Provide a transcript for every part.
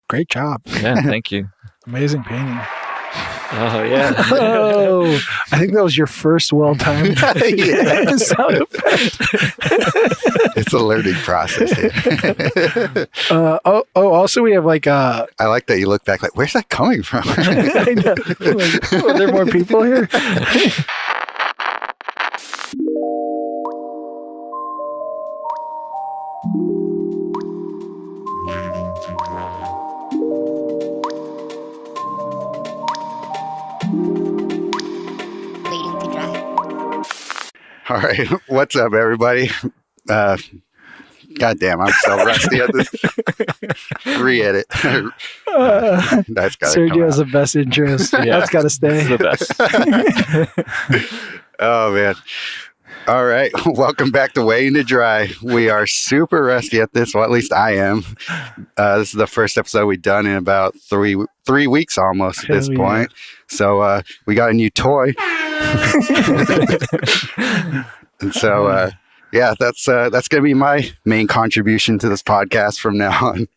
great job. Yeah, thank you. Amazing painting. Oh, yeah. Oh, I think that was your first well-timed sound effect. It's a learning process here. Also we have like I like that you look back like, where's that coming from? I know. Like, are there more people here? All right. What's up, everybody? Goddamn, I'm so rusty at this. Re-edit. That's got to Sergio has the best interest. Yeah. That's got to stay. It's the best. Oh, man. All right. Welcome back to Waiting to Dry. We are super rusty at this. Well, at least I am. This is the first episode we've done in about three weeks almost at this point. So we got a new toy. And so, yeah, that's going to be my main contribution to this podcast from now on.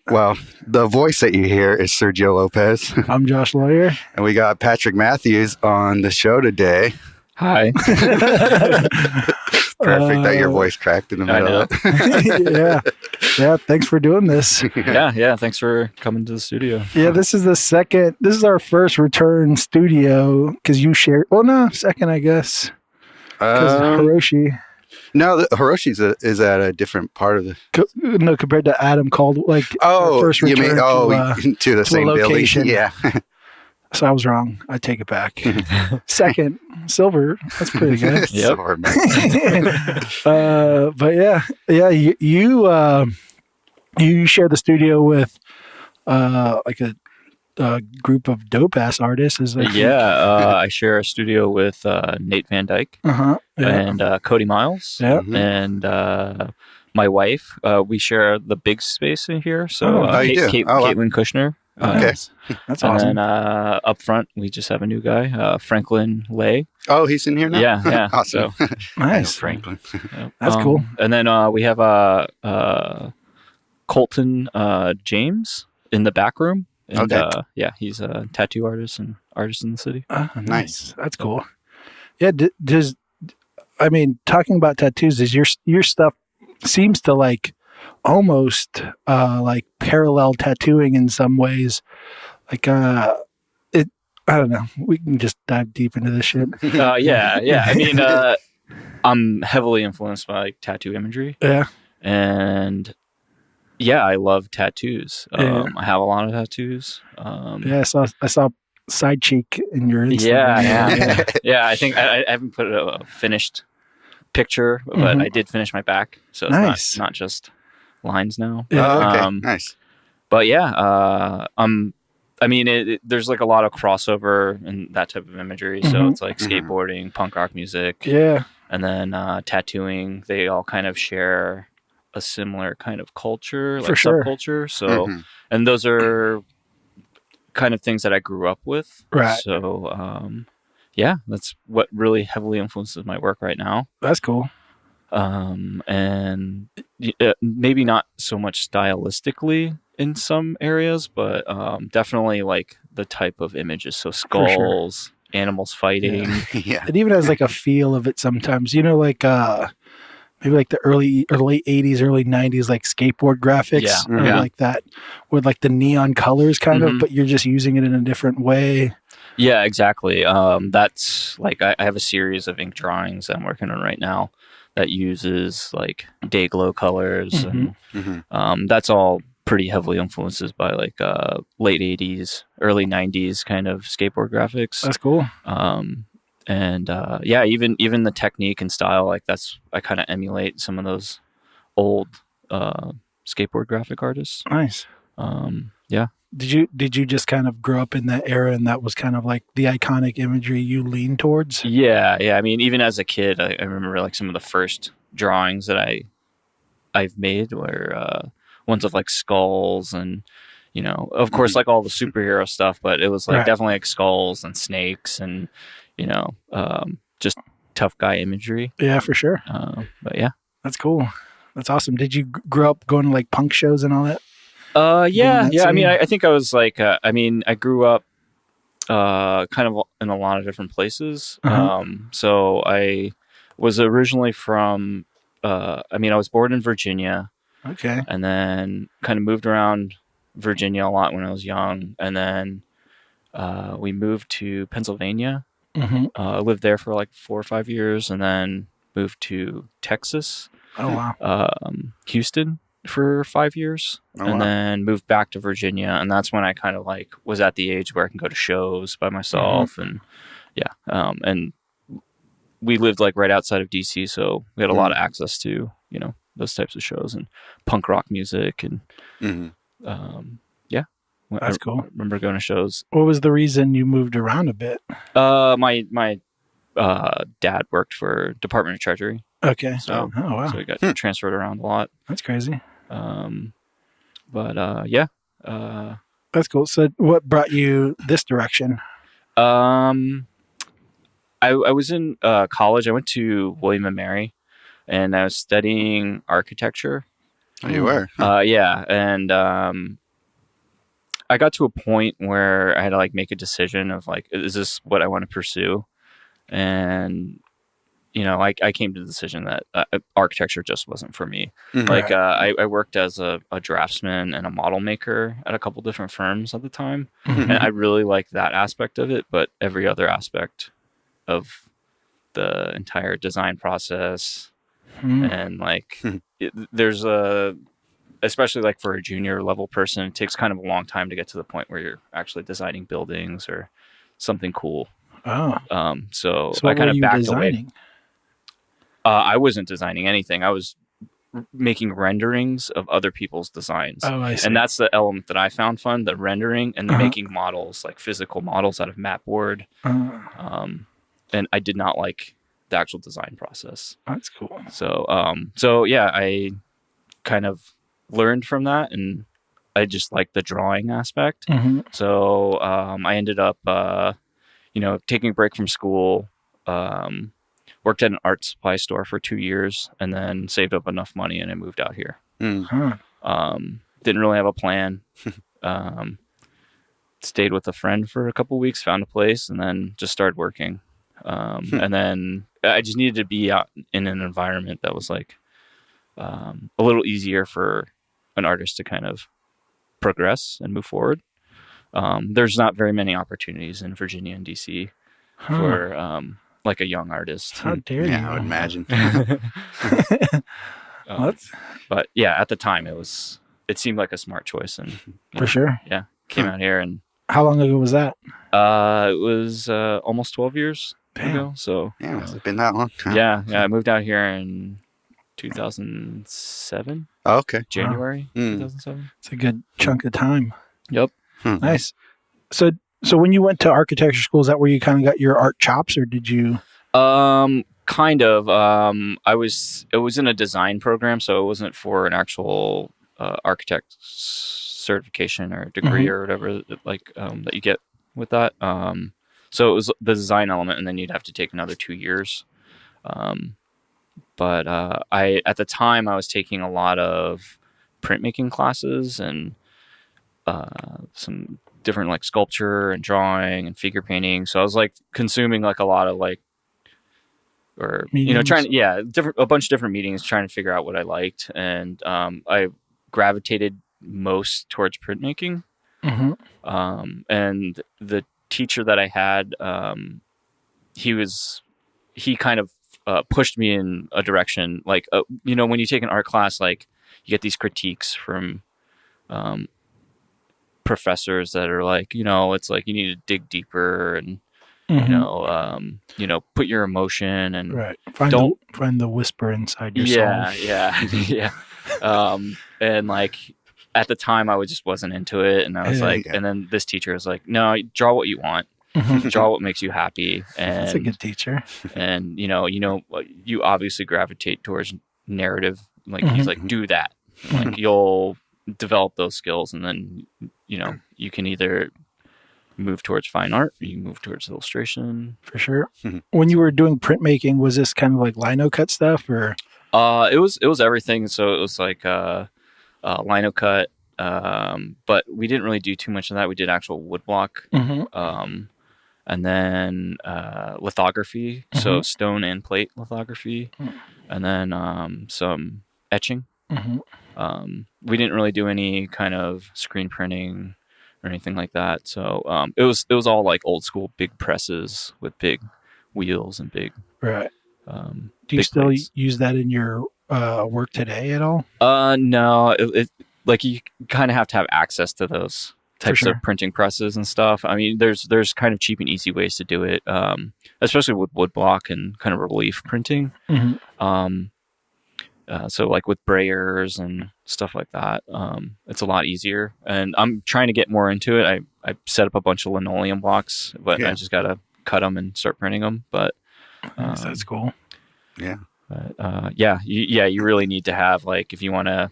Well, the voice that you hear is Sergio Lopez. I'm Josh Lawyer. And we got Patrick Mathews on the show today. Hi. Perfect that your voice cracked in the middle of it. Yeah. Thanks for doing this. Yeah. Thanks for coming to the studio. Yeah, this is our first return studio because you shared. Well, no, second, I guess. Because Hiroshi. No, Hiroshi's is at a different part of the. No, compared to Adam called first return. You mean to the same location. building? Yeah. So I was wrong. I take it back. Second, silver. That's pretty good. Yep. But yeah. You share the studio with like a group of dope ass artists. I share a studio with Nate Van Dyke and Cody Miles and my wife. We share the big space in here. So Caitlin Kushner. Okay, that's awesome. And then up front, we just have a new guy, Franklin Lay. Oh, he's in here now? Yeah. Awesome. So, nice. Franklin. That's cool. And then we have Colton James in the back room. And, he's a tattoo artist and artist in the city. Nice. That's cool. Yeah, talking about tattoos, is your stuff seems to like almost like parallel tattooing in some ways. Like I don't know. We can just dive deep into this shit. Yeah. I mean, I'm heavily influenced by like tattoo imagery. Yeah. And yeah, I love tattoos. I have a lot of tattoos. I saw side cheek in your Instagram. Yeah. I think I haven't put a finished picture, but I did finish my back, so it's not just lines now. Okay, nice. But yeah, there's like a lot of crossover in that type of imagery. So it's like skateboarding, punk rock music, and then tattooing. They all kind of share a similar kind of culture, like subculture. So, and those are kind of things that I grew up with. Right. So, that's what really heavily influences my work right now. That's cool. And maybe not so much stylistically in some areas, but definitely like the type of images. So skulls, animals fighting. Yeah. It even has like a feel of it sometimes. You know, like maybe like the early or late 80s, early 90s, like skateboard graphics, like that with like the neon colors kind of, but you're just using it in a different way. Yeah, exactly. That's like I have a series of ink drawings I'm working on right now that uses like day glow colors, and that's all pretty heavily influenced by like late 80s, early 90s kind of skateboard graphics. That's cool. And even the technique and style, like I kind of emulate some of those old skateboard graphic artists. Nice. Yeah. Did you just kind of grow up in that era and that was kind of like the iconic imagery you lean towards? Yeah. I mean, even as a kid, I remember like some of the first drawings that I've made were ones of like skulls and, you know, of course, like all the superhero stuff, but it was like definitely like skulls and snakes and, you know, just tough guy imagery. Yeah, for sure. But yeah. That's cool. That's awesome. Did you grow up going to like punk shows and all that? Yeah. I scene? mean, I think I was like, I grew up kind of in a lot of different places. So I was originally from, I was born in Virginia. Okay. And then kind of moved around Virginia a lot when I was young. And then we moved to Pennsylvania. I lived there for like 4 or 5 years, and then moved to Texas. Oh, wow. Houston for 5 years, and then moved back to Virginia. And that's when I kind of like was at the age where I can go to shows by myself. And and we lived like right outside of DC, so we had a lot of access to, those types of shows and punk rock music. And That's cool. I remember going to shows. What was the reason you moved around a bit? My dad worked for Department of Treasury. Okay. So, oh, wow. So we got transferred around a lot. That's crazy. Yeah. That's cool. So what brought you this direction? I was in college. I went to William & Mary, and I was studying architecture. Oh, you were? Yeah. And I got to a point where I had to like make a decision of like, is this what I want to pursue? And I came to the decision that architecture just wasn't for me. Like I worked as a draftsman and a model maker at a couple different firms at the time, and I really liked that aspect of it. But every other aspect of the entire design process, and like there's especially like for a junior level person, it takes kind of a long time to get to the point where you're actually designing buildings or something cool. Oh, so I kind of backed away. I wasn't designing anything. I was making renderings of other people's designs. Oh, I see. And that's the element that I found fun, the rendering and the making models, like physical models out of Mapboard. And I did not like the actual design process. That's cool. So yeah, I kind of learned from that, and I just like the drawing aspect. So I ended up, taking a break from school, worked at an art supply store for 2 years, and then saved up enough money and I moved out here. Didn't really have a plan. Stayed with a friend for a couple weeks, found a place, and then just started working. And then I just needed to be out in an environment that was like a little easier for an artist to kind of progress and move forward. There's not very many opportunities in Virginia and DC for like a young artist. How dare you? Yeah, I would imagine. But yeah, at the time it seemed like a smart choice, and for sure. Yeah, came out here. And how long ago was that? It was almost 12 years ago. So yeah, has it been that long? Yeah, I moved out here in 2007. Oh, okay. January 2007. It's a good chunk of time. Yep. Nice. So when you went to architecture school, is that where you kind of got your art chops, or did you? Kind of. It was in a design program, so it wasn't for an actual architect certification or degree or whatever that you get with that. So it was the design element, and then you'd have to take another 2 years. But at the time I was taking a lot of printmaking classes and some different like sculpture and drawing and figure painting. So I was like consuming like a lot of like, or meetings. A bunch of different meetings trying to figure out what I liked. And I gravitated most towards printmaking. And the teacher that I had, he kind of pushed me in a direction like, when you take an art class, like you get these critiques from professors that are like, it's like you need to dig deeper and put your emotion and find the whisper inside your soul. Yeah. And like at the time I just wasn't into it, and I was and then this teacher was like, no, draw what you want. Draw what makes you happy. And that's a good teacher. And you obviously gravitate towards narrative. Like he's like, do that. Like you'll develop those skills, and then you can either move towards fine art or you can move towards illustration. For sure. When you were doing printmaking, was this kind of like lino cut stuff, or? It was everything. So it was like lino cut, but we didn't really do too much of that. We did actual woodblock, and then lithography, so stone and plate lithography, and then some etching. We didn't really do any kind of screen printing or anything like that. So it was all like old school big presses with big wheels and big. Right. Do you still use that in your work today at all? No. It like you kind of have to have access to those types of printing presses and stuff. I mean, there's kind of cheap and easy ways to do it, especially with woodblock and kind of relief printing. So like with brayers and stuff like that, it's a lot easier. And I'm trying to get more into it. I set up a bunch of linoleum blocks, but I just got to cut them and start printing them. But that's cool. Yeah. But, you really need to have, like, if you want to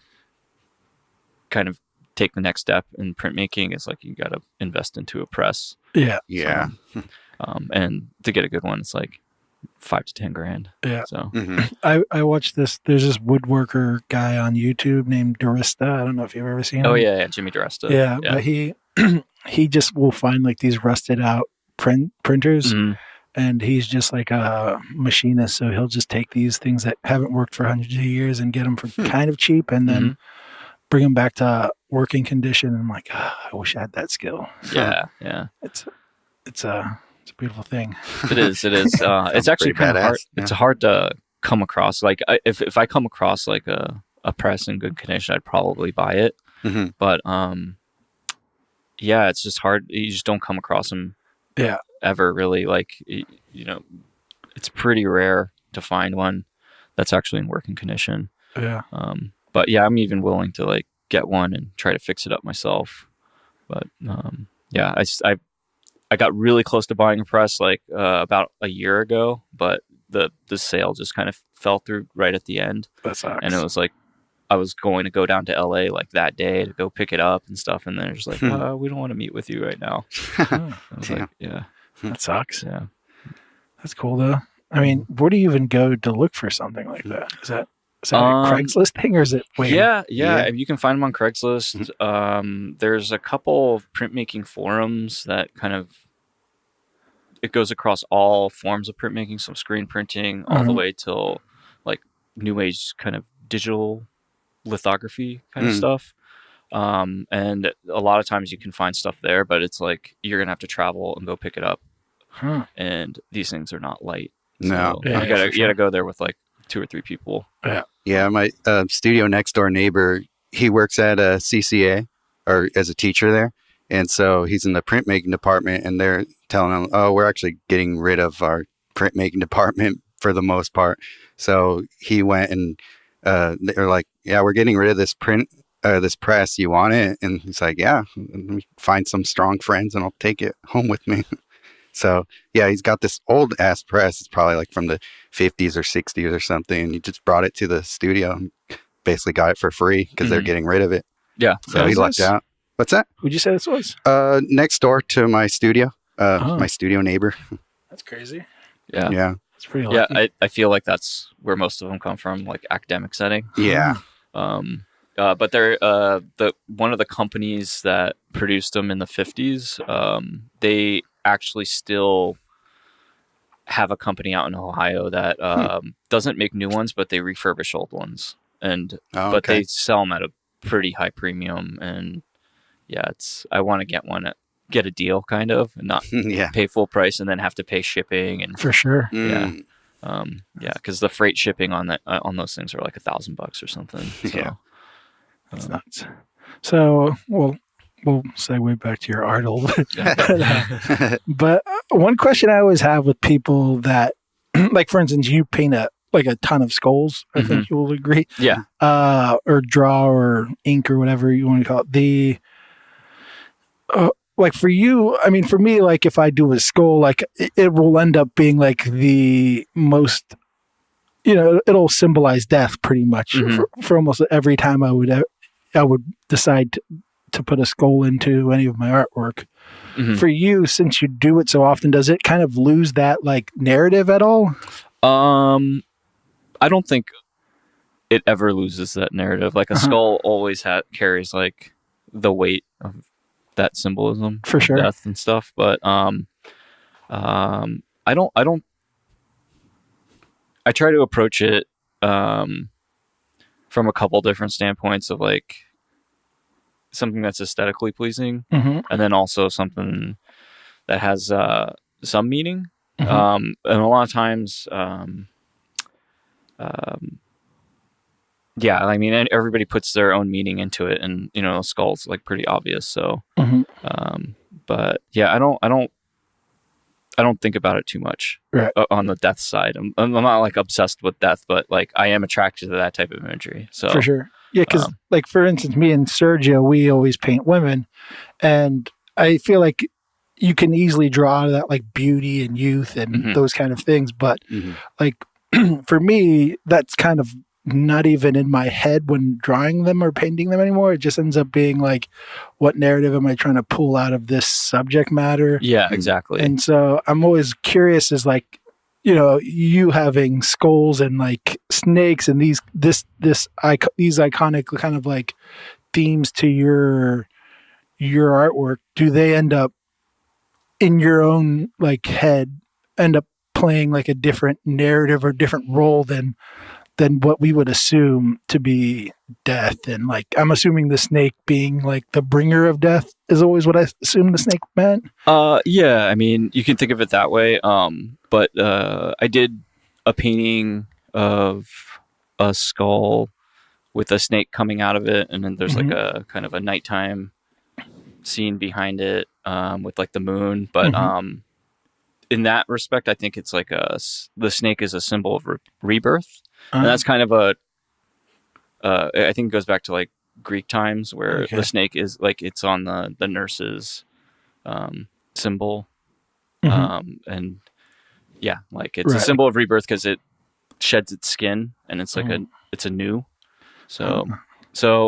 kind of take the next step in printmaking, it's like you got to invest into a press. Yeah. So, and to get a good one, it's like $5 to $10,000. Yeah. So I watched this. There's this woodworker guy on YouTube named Durista. I don't know if you've ever seen him. Oh yeah, Jimmy Durista. Yeah, but he just will find like these rusted out printers. And he's just like a machinist, so he'll just take these things that haven't worked for hundreds of years and get them for kind of cheap, and then bring them back to working condition. And I'm like, I wish I had that skill. Yeah. It's a beautiful thing. It is. It's actually kind of hard. Yeah. It's hard to come across. Like if I come across like a press in good condition, I'd probably buy it. But it's just hard. You just don't come across them. Yeah. Ever really, like, you know, it's pretty rare to find one that's actually in working condition. Yeah. But yeah, I'm even willing to like get one and try to fix it up myself. But I got really close to buying a press like about a year ago, but the sale just kind of fell through right at the end. That sucks. And it was like I was going to go down to LA like that day to go pick it up and stuff, and they're just like, we don't want to meet with you right now. I was like, yeah. That sucks. Yeah. That's cool though. I mean, where do you even go to look for something like that? Is that a Craigslist thing, or is it Yeah. You can find them on Craigslist. There's a couple of printmaking forums that kind of it goes across all forms of printmaking, so screen printing all the way till like new age kind of digital lithography kind of stuff. And a lot of times you can find stuff there, but it's like you're gonna have to travel and go pick it up. And these things are not light. No. So you gotta go there with like 2 or 3 people. Yeah, my studio next door neighbor, he works at a CCA or as a teacher there. And so he's in the printmaking department, and they're telling him, we're actually getting rid of our printmaking department for the most part. So he went and they're like, yeah, we're getting rid of this this press. You want it? And he's like, yeah, let me find some strong friends and I'll take it home with me. So yeah, he's got this old ass press. It's probably like from the 50s or 60s or something. And he just brought it to the studio and basically got it for free because they're getting rid of it. Yeah. So he lucked out. What's that? Who'd you say this was? Next door to my studio. My studio neighbor. That's crazy. Yeah. Yeah. That's pretty lucky. Yeah, I feel like that's where most of them come from, like academic setting. Yeah. But they're one of the companies that produced them in the 50s. They actually still have a company out in Ohio that doesn't make new ones, but they refurbish old ones, but they sell them at a pretty high premium. And yeah, I want to get a deal kind of, and not pay full price and then have to pay shipping and for sure. Yeah. Because the freight shipping on those things are like $1,000 or something. So. Yeah. That's nuts. So we'll segue back to your art a little bit. But one question I always have with people that, like for instance, you paint a ton of skulls. I think you will agree. Yeah. Or draw or ink or whatever you want to call it. Like for you, I mean, for me, like if I do a skull, like it will end up being like the most, it'll symbolize death pretty much for almost every time I would decide to put a skull into any of my artwork. For you, since you do it so often, does it kind of lose that like narrative at all? I don't think it ever loses that narrative. Like a skull always carries like the weight of that symbolism for of sure, death and stuff. But I try to approach it from a couple different standpoints of like something that's aesthetically pleasing, mm-hmm. and then also something that has some meaning. Mm-hmm. And a lot of times, yeah, I mean, everybody puts their own meaning into it, and you know, skull's like pretty obvious. So, mm-hmm. But yeah, I don't think about it too much right. On the death side. I'm not like obsessed with death, but like I am attracted to that type of imagery. So for sure, yeah. Because like for instance, me and Sergio, we always paint women, and I feel like you can easily draw that like beauty and youth and mm-hmm. those kind of things, but mm-hmm. like for me, that's kind of not even in my head when drawing them or painting them anymore. It just ends up being like, what narrative am I trying to pull out of this subject matter? Yeah, exactly. And so I'm always curious is like, you know, you having skulls and like snakes and these iconic kind of like themes to your artwork. Do they end up in your own like head end up playing like a different narrative or different role than what we would assume to be death? And like, I'm assuming the snake being like the bringer of death is always what I assume the snake meant. Yeah, I mean, you can think of it that way. But I did a painting of a skull with a snake coming out of it, and then there's mm-hmm. like a kind of a nighttime scene behind it, with like the moon. But mm-hmm. In that respect, I think it's like the snake is a symbol of rebirth. And that's kind of I think it goes back to like Greek times where the snake is like, it's on the nurse's symbol. Mm-hmm. And yeah, like it's right. a symbol of rebirth because it sheds its skin and it's like it's a new. So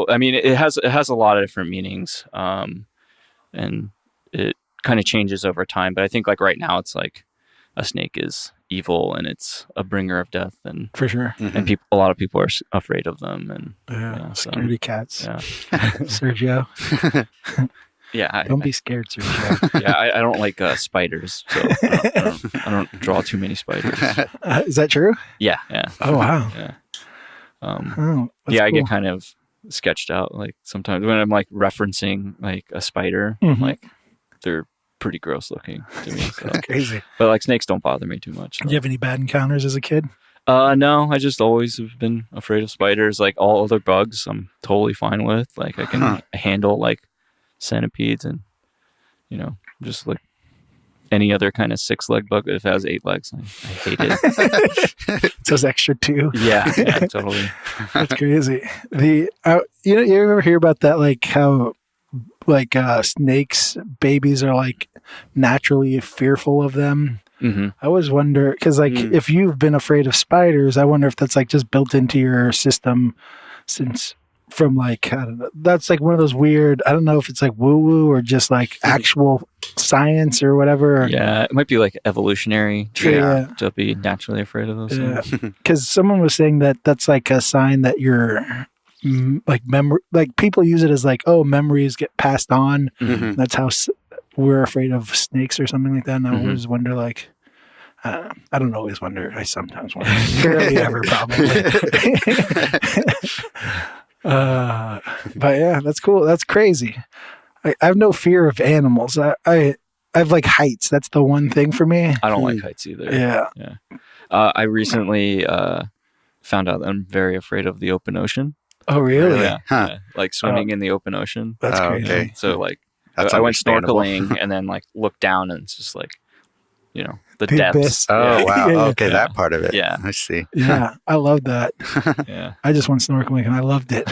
I mean, it has a lot of different meanings. And it kind of changes over time. But I think like right now it's like a snake is evil and it's a bringer of death, and for sure, mm-hmm. and a lot of people are afraid of them, and security cats. Yeah. Sergio. Yeah, don't be scared, Sergio. Yeah, I don't like spiders, so I don't draw too many spiders. Is that true? Yeah. Oh wow. Yeah. Yeah, cool. I get kind of sketched out like sometimes when I'm like referencing like a spider, mm-hmm. like they're pretty gross looking to me. So. That's crazy. But like snakes don't bother me too much. So. Did you have any bad encounters as a kid? No, I just always have been afraid of spiders. Like all other bugs, I'm totally fine with. Like I can handle like centipedes and, you know, just like any other kind of 6-leg bug. If it has 8 legs, I hate it. It's those extra 2. Yeah, totally. That's crazy. You ever hear about that? Like how like snakes, babies are like naturally fearful of them. Mm-hmm. I always wonder because like if you've been afraid of spiders, I wonder if that's like just built into your system since from like I don't know. That's like one of those weird. I don't know if it's like woo woo or just like actual science or whatever. Yeah, it might be like evolutionary trait to be naturally afraid of those things. Because someone was saying that that's like a sign that you're like memory. Like people use it as like, oh, memories get passed on. Mm-hmm. That's how we're afraid of snakes or something like that. And I always wonder, like, I don't always wonder. I sometimes wonder. Barely ever, probably. But yeah, that's cool. That's crazy. I have no fear of animals. I have like heights. That's the one thing for me. I don't like heights either. Yeah. I recently found out that I'm very afraid of the open ocean. Oh, really? Yeah. Yeah. Like swimming in the open ocean. That's crazy. Okay. So like That's I went snorkeling and then like looked down and it's just like, you know, the depths. Oh, wow. Yeah. Okay, that part of it. Yeah. I see. Yeah, I love that. Yeah. I just went snorkeling and I loved it.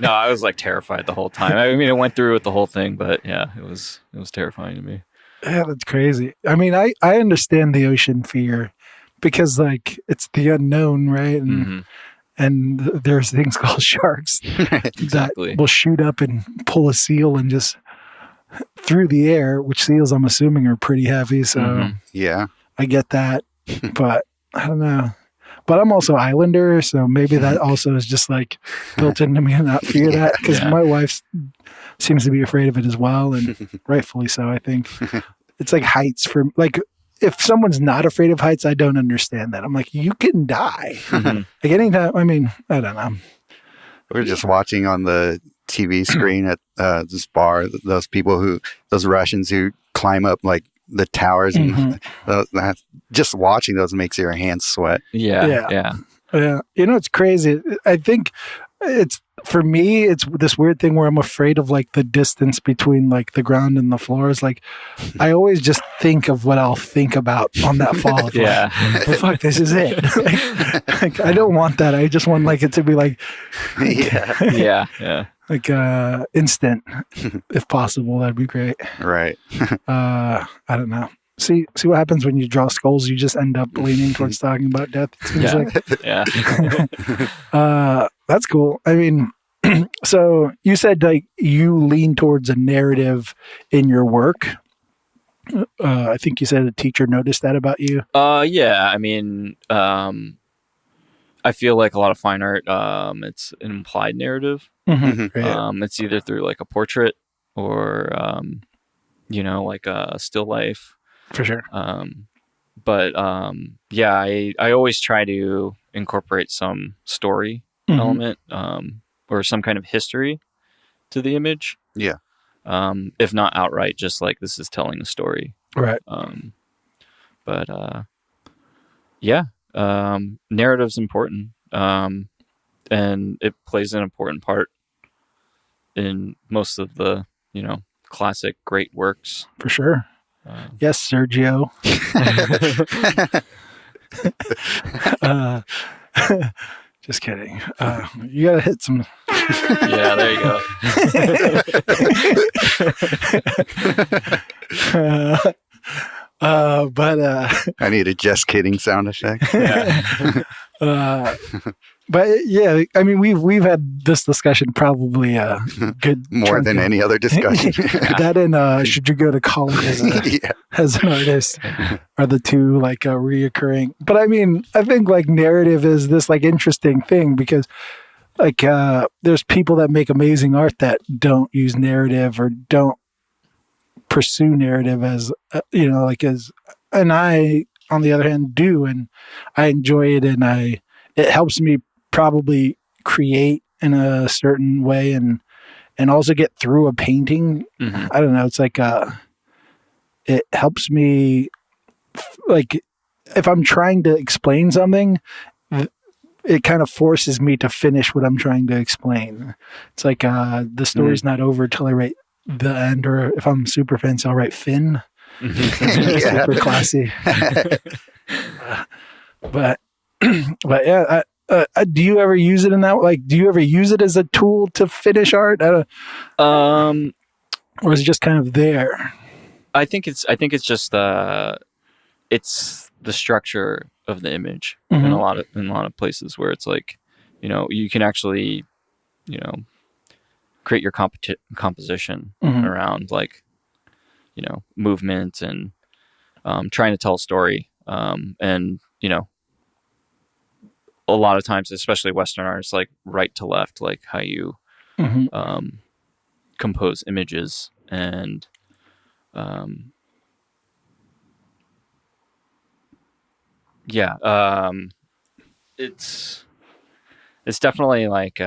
No, I was like terrified the whole time. I mean, I went through with the whole thing, but yeah, it was terrifying to me. Yeah, that's crazy. I mean, I understand the ocean fear because like it's the unknown, right? And there's things called sharks that will shoot up and pull a seal and just through the air, which seals I'm assuming are pretty heavy. So yeah, I get that, but I don't know. But I'm also Islander, so maybe that also is just like built into me to not fear that because my wife's seems to be afraid of it as well, and rightfully so, I think. It's like heights for, like, if someone's not afraid of heights, I don't understand that. I'm like, you can die. Like anytime, I mean, I don't know. We were just watching on the TV screen at this bar, those Russians who climb up like the towers, and just watching those makes your hands sweat. Yeah. You know, it's crazy. I think for me, it's this weird thing where I'm afraid of like the distance between like the ground and the floor. Is like, I always just think of what I'll think about on that fall. Yeah. Like, fuck, this is it. like, I don't want that. I just want like it to be like, yeah. Like instant, if possible. That'd be great. Right. I don't know. See what happens when you draw skulls. You just end up leaning towards talking about death. It seems like. That's cool. I mean, so you said like you lean towards a narrative in your work. I think you said a teacher noticed that about you. Yeah. I mean, I feel like a lot of fine art, it's an implied narrative. It's either through like a portrait or, like a still life. For sure. I always try to incorporate some story element, or some kind of history to the image. Yeah. If not outright, just like this is telling a story. Right. Narrative's important. And it plays an important part in most of the, classic great works. For sure. Yes, Sergio. Just kidding. You gotta hit some. Yeah, there you go. I need a just kidding sound effect. But yeah, I mean, we've had this discussion probably a good more than any other discussion. That and should you go to college as an artist are the two like reoccurring. But I mean, I think like narrative is this like interesting thing because like there's people that make amazing art that don't use narrative or don't pursue narrative as and I on the other hand do, and I enjoy it, and it helps me probably create in a certain way and also get through a painting. I don't know. It's like, it helps me like if I'm trying to explain something, it kind of forces me to finish what I'm trying to explain. It's like, the story's not over till I write the end, or if I'm super fancy, I'll write Finn. Super classy. But yeah, do you ever use it in that? Like, do you ever use it as a tool to finish art? Or is it just kind of there? I think it's just it's the structure of the image in a lot of places where it's like, you can actually, create your composition around like, movement and trying to tell a story, and a lot of times, especially Western art, it's like right to left, like how you compose images, and it's definitely like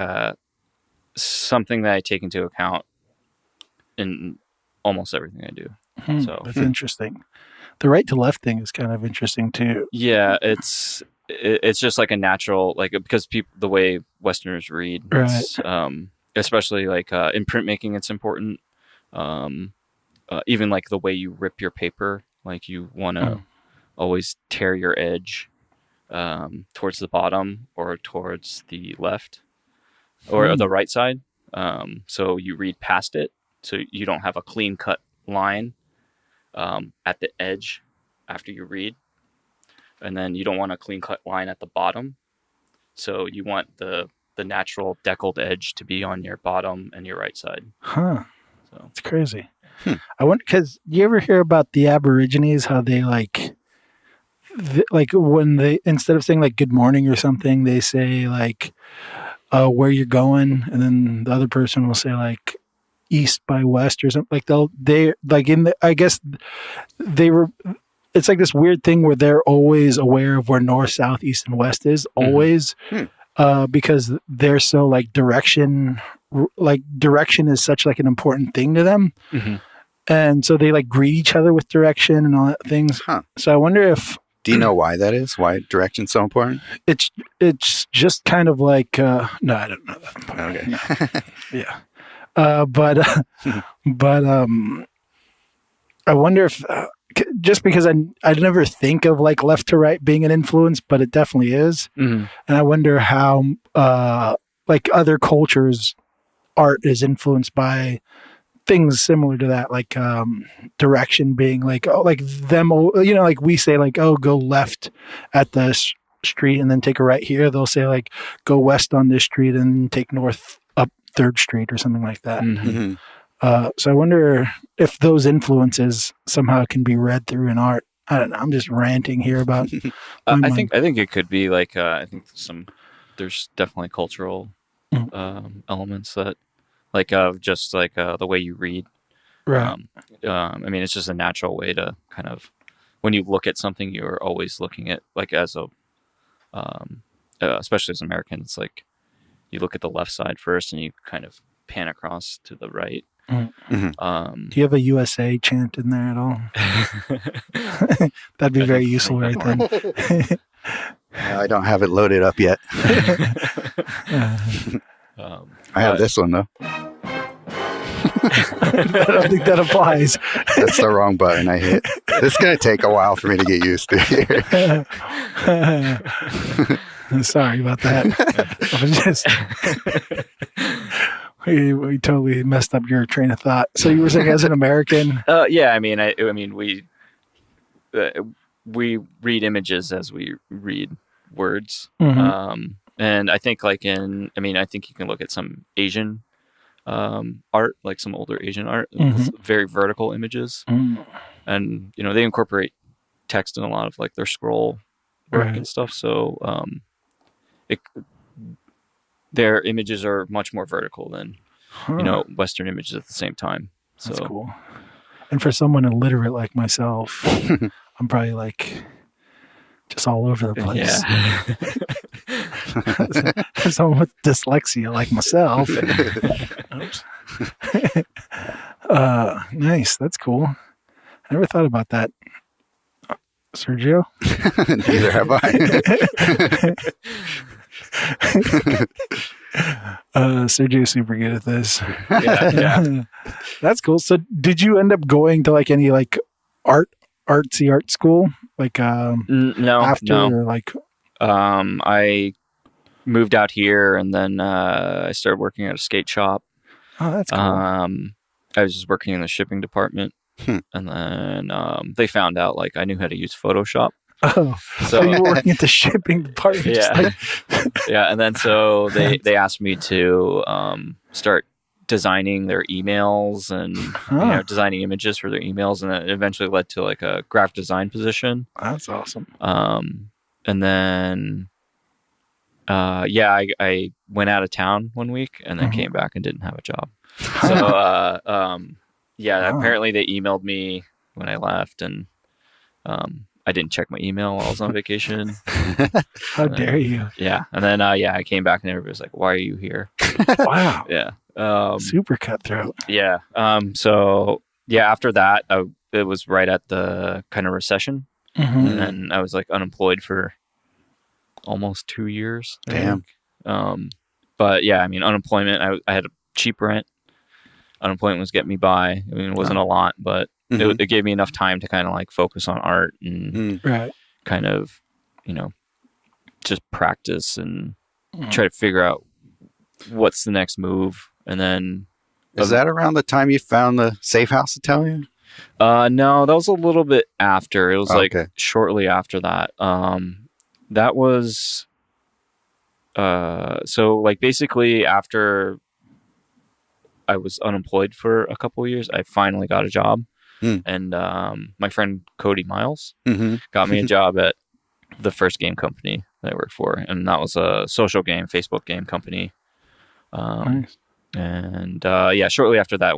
something that I take into account in almost everything I do. So that's interesting. The right to left thing is kind of interesting too. Yeah, it's just like a natural, like, because the way Westerners read, right. Especially like in printmaking, it's important. Even like the way you rip your paper, like you want to always tear your edge towards the bottom or towards the left or the right side. So you read past it, so you don't have a clean cut line at the edge after you read. And then you don't want a clean cut line at the bottom. So you want the natural deckled edge to be on your bottom and your right side. So it's crazy. I wonder, because you ever hear about the Aborigines, how they like when they, instead of saying like good morning or something, they say like where you're going, and then the other person will say like east by west or something. Like they like in the, I guess they were. It's like this weird thing where they're always aware of where north, south, east, and west is always, because they're so like direction is such like an important thing to them, and so they like greet each other with direction and all that things. So I wonder if. Do you know why that is? Why direction's so important? It's just kind of like no, I don't know that. Okay. No. Yeah, but I wonder if. Just because I never think of like left to right being an influence, but it definitely is. And I wonder how like other cultures art is influenced by things similar to that, like direction being like, oh, like them, you know, like we say like, oh, go left at the street and then take a right here. They'll say like, go west on this street and take north up 3rd Street or something like that. So I wonder if those influences somehow can be read through in art. I don't know. I'm just ranting here about. I think it could be like I think there's definitely cultural elements that like just like the way you read. Right. I mean, it's just a natural way to kind of when you look at something, you're always looking at like as a especially as an American, it's like you look at the left side first and you kind of pan across to the right. Do you have a USA chant in there at all? That'd be very useful right then. I don't have it loaded up yet. I have this one though. I don't think that applies. That's the wrong button I hit. This is going to take a while for me to get used to here. Sorry about that. We totally messed up your train of thought. So you were saying as an American? Yeah, I mean, we read images as we read words. And I think like I think you can look at some Asian art, like some older Asian art, very vertical images. And, you know, they incorporate text in a lot of like their scroll work and stuff. So their images are much more vertical than, you know, Western images at the same time. So that's cool. And for someone illiterate like myself, I'm probably like just all over the place. Yeah. Someone with dyslexia like myself. Nice. That's cool. I never thought about that. Sergio? Neither have I. Sergio's super good at this. Yeah. That's cool. So did you end up going to like any like artsy art school? Like no. Or like I moved out here and then I started working at a skate shop. Oh, that's cool. I was just working in the shipping department. And then they found out like I knew how to use Photoshop. Oh, so you were working at the shipping department? Yeah, yeah. And then so they asked me to start designing their emails and you know, designing images for their emails, and it eventually led to like a graphic design position. That's awesome. And then I went out of town one week and then came back and didn't have a job. So apparently they emailed me when I left, and I didn't check my email while I was on vacation. How dare you? Yeah. And then I came back and everybody was like, "Why are you here?" Wow. Yeah. Super cutthroat. Yeah. So after that, it was right at the kind of recession, and then I was like unemployed for almost 2 years. Damn. But yeah, I mean, unemployment. I had a cheap rent. Unemployment was getting me by. I mean, it wasn't a lot, but it gave me enough time to kind of like focus on art and kind of, you know, just practice and try to figure out what's the next move. And then is that around the time you found the Safe House Italian? No, that was a little bit after. It was like shortly after that. That was so like basically after I was unemployed for a couple of years, I finally got a job. And my friend Cody Miles got me a job at the first game company that I worked for, and that was a social game, Facebook game company. Nice. And shortly after that,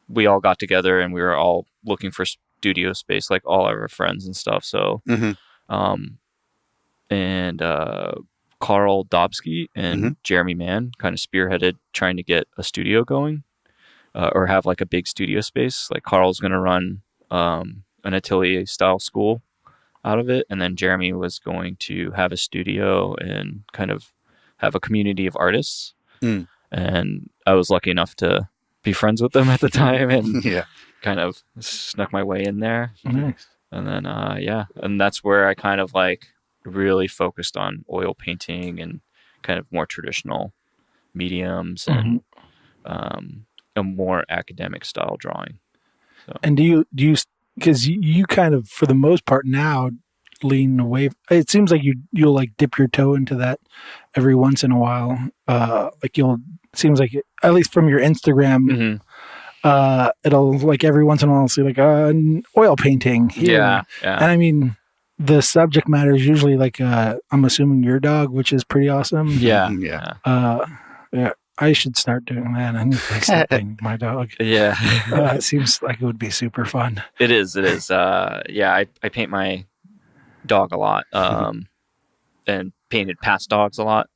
we all got together and we were all looking for studio space, like all our friends and stuff. So, Carl Dobsky and Jeremy Mann kind of spearheaded trying to get a studio going, or have like a big studio space. Like Carl's going to run an atelier style school out of it, and then Jeremy was going to have a studio and kind of have a community of artists. And I was lucky enough to be friends with them at the time, and kind of snuck my way in there. Nice. And then and that's where I kind of like really focused on oil painting and kind of more traditional mediums and a more academic style drawing. So. And do you because you kind of, for the most part now, lean away. It seems like you'll like dip your toe into that every once in a while. Seems like at least from your Instagram, it'll like every once in a while see like an oil painting here. Yeah. And I mean, the subject matter is usually like I'm assuming your dog, which is pretty awesome. Yeah. I should start doing that. I need to start painting my dog. Yeah. It seems like it would be super fun. It is. I paint my dog a lot, and painted past dogs a lot.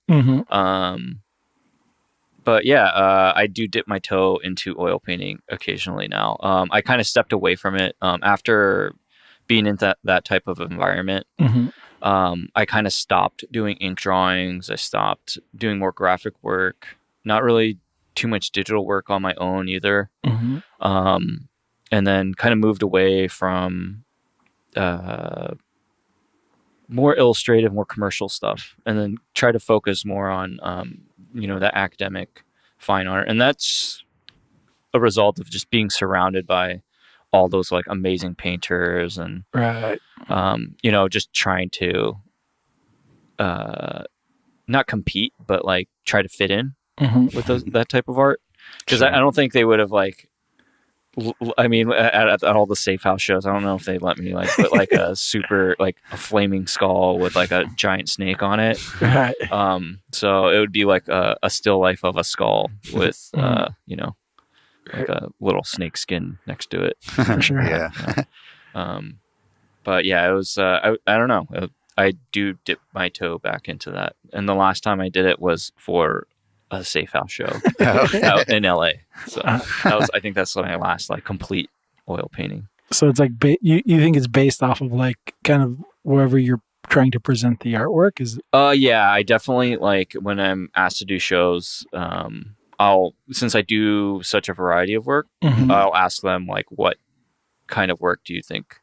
But I do dip my toe into oil painting occasionally now. I kind of stepped away from it after being in that type of environment. I kind of stopped doing ink drawings. I stopped doing more graphic work. Not really too much digital work on my own either. And then kind of moved away from more illustrative, more commercial stuff, and then try to focus more on the academic fine art. And that's a result of just being surrounded by all those like amazing painters and just trying to not compete, but like try to fit in with that type of art, because I don't think they would have like at all the safe house shows, I don't know if they let me like put like a super like a flaming skull with like a giant snake on it. So it would be like a still life of a skull with like a little snake skin next to it. For sure. But it was I don't know. I do dip my toe back into that, and the last time I did it was for a safe house show out in LA. So I think that's my last like complete oil painting. So it's like you think it's based off of like kind of wherever you're trying to present the artwork? Is I definitely like when I'm asked to do shows. Since I do such a variety of work, I'll ask them like, what kind of work do you think?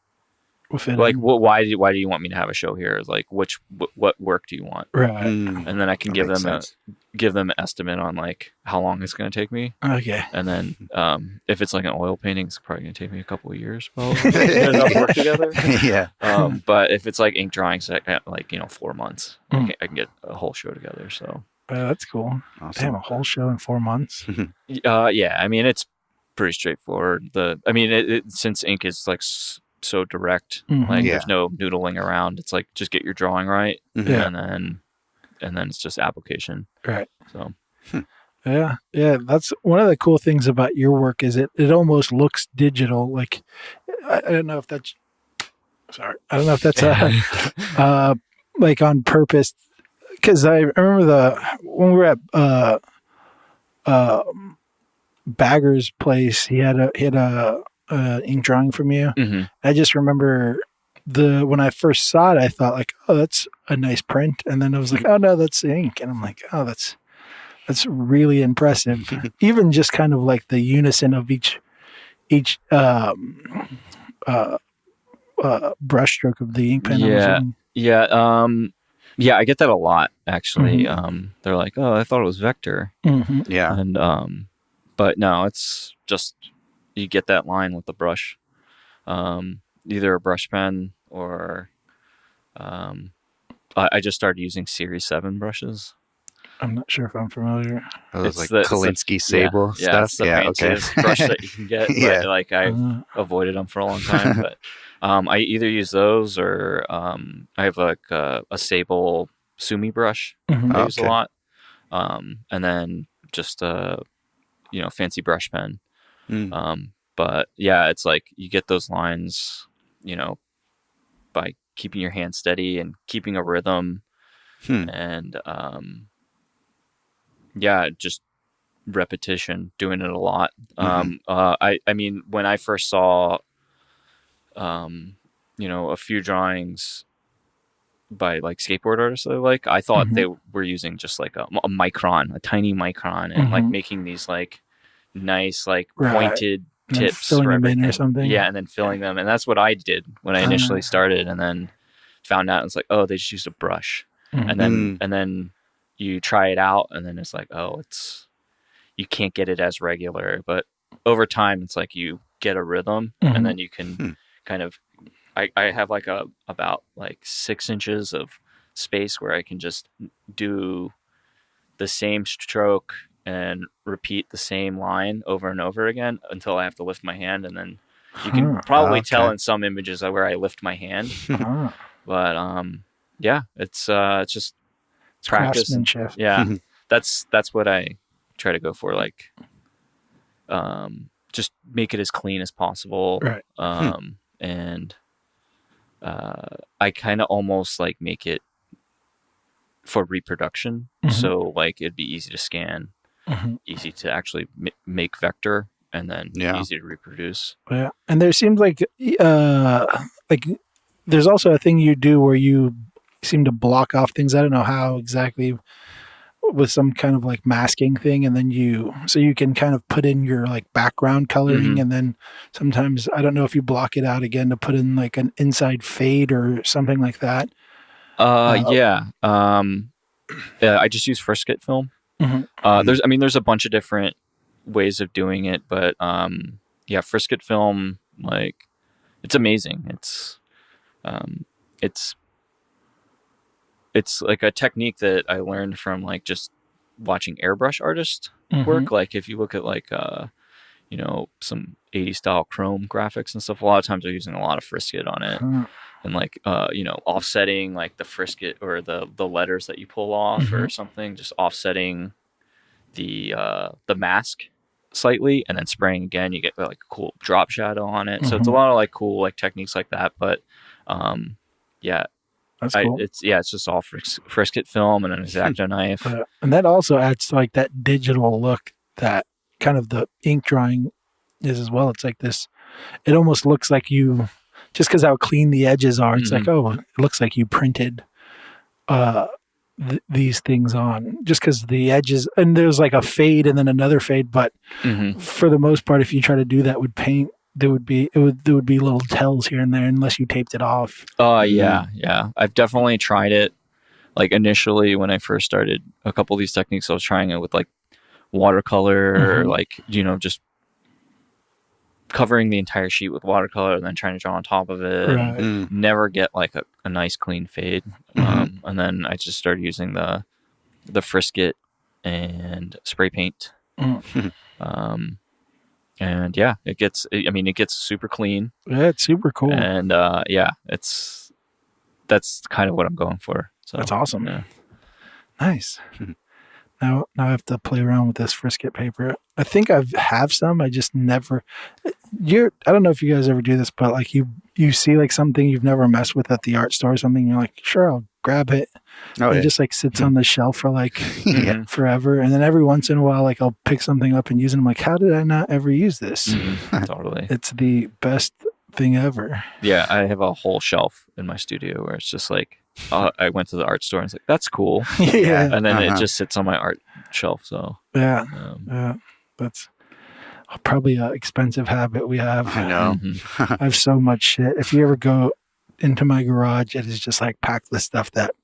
Like, why do you want me to have a show here? Like, what work do you want? Right. And then I can give them an estimate on like how long it's going to take me. Okay. And then if it's like an oil painting, it's probably going to take me a couple of years probably to get enough work together. But if it's like ink drawings, like 4 months, I can get a whole show together. So that's cool. Awesome. Damn, a whole show in 4 months. I mean, it's pretty straightforward. Since ink is like so direct, there's no noodling around. It's like just get your drawing right, and then it's just application. Right. So yeah, that's one of the cool things about your work is it almost looks digital. Like I don't know if that's like on purpose, because I remember when we were at Bagger's place, he had a ink drawing from you. I just remember when I first saw it, I thought like, oh, that's a nice print, and then I was like, oh no, that's ink, and I'm like, oh, that's really impressive. Even just kind of like the unison of each brushstroke of the ink pen. I get that a lot actually. They're like, oh, I thought it was vector. And but no, it's just you get that line with the brush, either a brush pen or I just started using Series 7 brushes. I'm not sure if I'm familiar. It's like Kolinsky Sable stuff. Yeah, it's the fanciest brush that you can get. But like I avoided them for a long time. But I either use those or I have like a Sable Sumi brush I use a lot. And then just a fancy brush pen. But yeah, it's like you get those lines, by keeping your hand steady and keeping a rhythm, and just repetition, doing it a lot. I mean, when I first saw, a few drawings by like skateboard artists I thought they were using just like a micron, a tiny micron, and like making these like nice like pointed tips filling them in or something. Yeah, and then filling them, and that's what I did when I initially started, and then found out it's like, oh, they just used a brush, and then you try it out, and then it's like, oh, you can't get it as regular, but over time it's like you get a rhythm, and then you can kind of. I have like about like 6 inches of space where I can just do the same stroke and repeat the same line over and over again until I have to lift my hand, and then you can probably tell in some images where I lift my hand. But it's just practice. Craftsmanship. Yeah, that's what I try to go for. Like, just make it as clean as possible. Right. And I kind of almost like make it for reproduction, so like it'd be easy to scan, easy to actually make vector, and then easy to reproduce. Yeah, and there seems like there's also a thing you do where you seem to block off things. I don't know how exactly, with some kind of like masking thing, and then you can kind of put in your like background coloring, and then sometimes I don't know if you block it out again to put in like an inside fade or something like that. I just use frisket film. There's a bunch of different ways of doing it, but frisket film, like, it's amazing. It's like a technique that I learned from like just watching airbrush artists work. Like if you look at like some 80s style chrome graphics and stuff, a lot of times they're using a lot of frisket on it, and like offsetting like the frisket or the letters that you pull off or something, just offsetting the mask slightly, and then spraying again, you get like a cool drop shadow on it. So it's a lot of like cool like techniques like that, but that's cool. It's just all frisket film and an X-Acto knife. And that also adds to like that digital look that kind of the ink drawing is as well. It's like this, it almost looks like you, just because how clean the edges are, it's like, oh, it looks like you printed these things on, just because the edges, and there's like a fade and then another fade, but for the most part, if you try to do that with paint, there would be little tells here and there unless you taped it off. Yeah. I've definitely tried it. Like initially when I first started a couple of these techniques, I was trying it with like watercolor, or like, just covering the entire sheet with watercolor and then trying to draw on top of it. Right. And never get like a nice clean fade. And then I just started using the frisket and spray paint. And it gets super clean. Yeah, it's super cool. And that's kind of what I'm going for. So that's awesome. Yeah. Nice. Now I have to play around with this frisket paper. I think I have some. I just never. I don't know if you guys ever do this, but like you see like something you've never messed with at the art store or something. You're like, sure, I'll grab it. It just like sits on the shelf for like forever, and then every once in a while, like I'll pick something up and use it. I'm like, how did I not ever use this? Totally, it's the best thing ever. Yeah, I have a whole shelf in my studio where it's just like. I went to the art store and it's like, that's cool. And then it just sits on my art shelf. So that's probably an expensive habit we have. I know. I have so much shit. If you ever go into my garage, it is just like packed with stuff that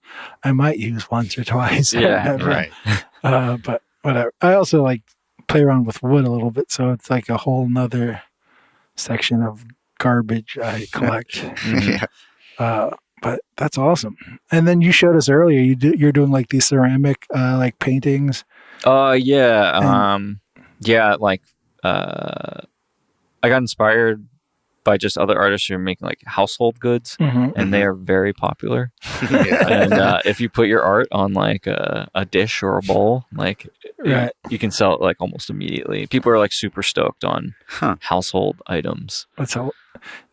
I might use once or twice. Right. But whatever. I also like play around with wood a little bit, so it's like a whole nother section of garbage I collect. But that's awesome. And then you showed us earlier you're doing like these ceramic like paintings. I got inspired by just other artists who are making like household goods, and they are very popular. Yeah. And if you put your art on like a dish or a bowl, like you can sell it like almost immediately. People are like super stoked on household items.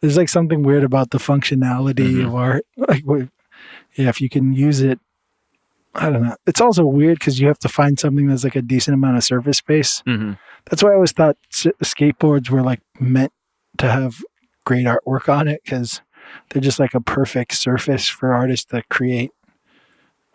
There's like something weird about the functionality of art. Like, if you can use it, I don't know. It's also weird because you have to find something that's like a decent amount of surface space. That's why I always thought skateboards were like meant to have great artwork on it, because they're just like a perfect surface for artists to create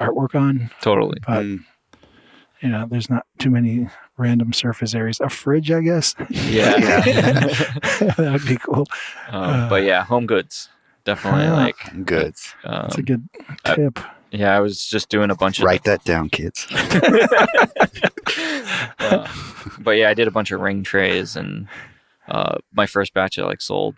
artwork on. Totally. But, you know, there's not too many random surface areas. A fridge, I guess. Yeah. That would be cool. But yeah, home goods. Definitely like goods. That's a good tip. I was just doing a bunch of... Write that down, kids. But yeah, I did a bunch of ring trays, and my first batch I like sold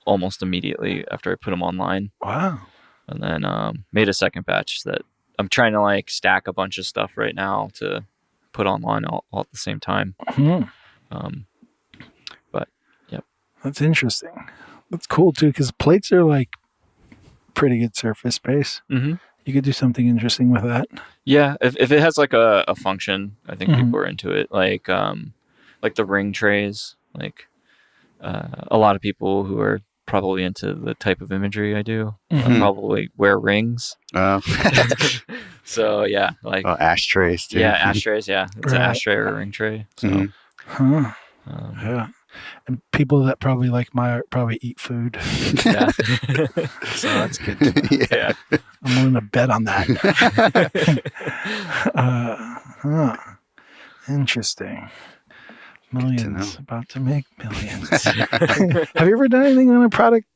almost immediately after I put them online. Wow. And then made a second batch that I'm trying to like stack a bunch of stuff right now to put online all at the same time. But yep. That's interesting. That's cool too, because plates are like pretty good surface space. You could do something interesting with that. Yeah, if it has like a function, I think people are into it. Like the ring trays. Like a lot of people who are probably into the type of imagery I do probably wear rings. So yeah, like ashtrays too. Yeah, ashtrays. Yeah, it's an ashtray or a ring tray. So. Yeah. And people that probably like my art probably eat food. Yeah. So that's good. Yeah. I'm willing to bet on that. Interesting. Millions. About to make millions. Have you ever done anything on a product,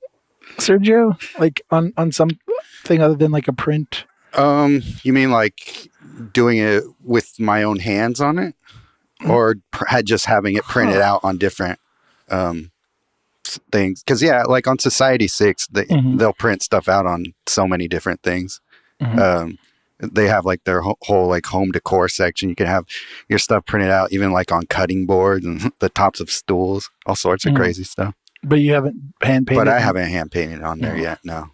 Sergio? Like on something other than like a print? You mean like doing it with my own hands on it? Or just having it printed out on different things? Because like on Society 6, they'll print stuff out on so many different things. They have like their whole like home decor section. You can have your stuff printed out even like on cutting boards and the tops of stools, all sorts of crazy stuff. But you haven't hand painted? But I haven't hand painted on there yet, no.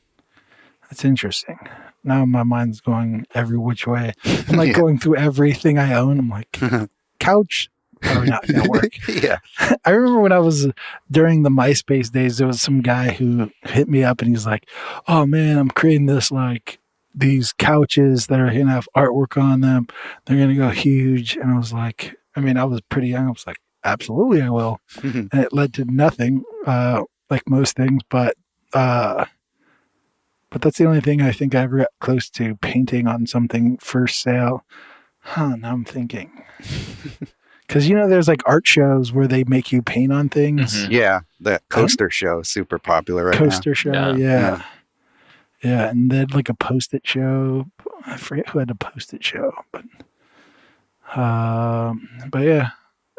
That's interesting. Now my mind's going every which way. I'm like going through everything I own. I'm like... couch, probably not gonna work. I remember when I was during the MySpace days, there was some guy who hit me up and he's like, "Oh man, I'm creating this like these couches that are gonna have artwork on them. They're gonna go huge." And I was like, I mean, I was pretty young. I was like, absolutely, I will. And it led to nothing, like most things. But that's the only thing I think I ever got close to painting on something for sale. Now I'm thinking. Because, you know, there's like art shows where they make you paint on things. Yeah, the coaster show is super popular right now. Coaster show, yeah. And they had like a Post-it show. I forget who had a Post-it show. But yeah.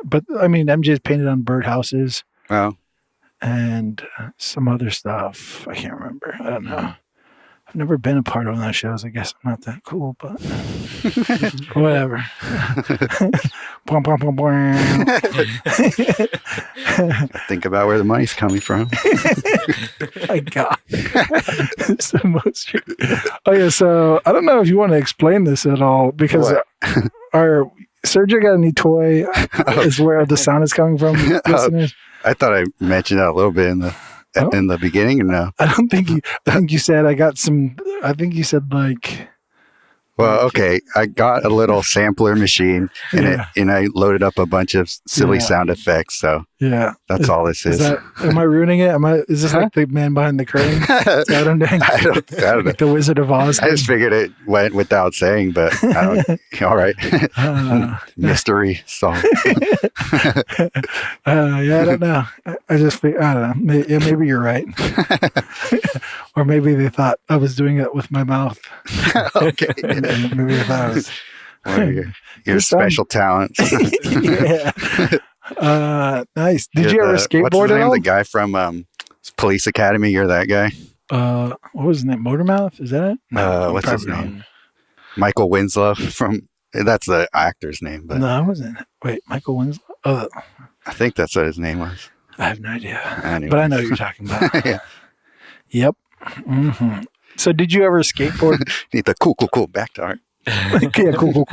But, I mean, MJ's painted on birdhouses. Oh. And some other stuff. I can't remember. I don't know. I've never been a part of one of those shows. I guess I'm not that cool, but whatever. Think about where the money's coming from. My God. It's the most... Oh, yeah, so I don't know if you want to explain this at all, because our Sergio got a new toy is where the sound is coming from, listeners. I thought I mentioned that a little bit in the beginning, or no? I think you said I got some. I think you said like. Well, okay. I got a little sampler machine, and I loaded up a bunch of silly sound effects. So that's all this is. Am I ruining it? Is this like the man behind the curtain? Is that what I'm doing? I don't know. Like the Wizard of Oz. I just figured it went without saying, but I don't. All right. Mystery solved. I don't know. I don't know. Maybe you're right. Or maybe they thought I was doing it with my mouth. Okay. Maybe they thought I was. Your special talents. Nice. Did you ever skateboard what's his name? at all? The guy from Police Academy. You're that guy. What was his name? Motormouth? Is that it? What's his name? Michael Winslow from. That's the actor's name, but no, I wasn't. Wait, Michael Winslow. I think that's what his name was. I have no idea, Anyway. but I know what you're talking about. Yeah. Yep. Mm-hmm. So, did you ever skateboard? Need the cool back to art. Yeah, cool.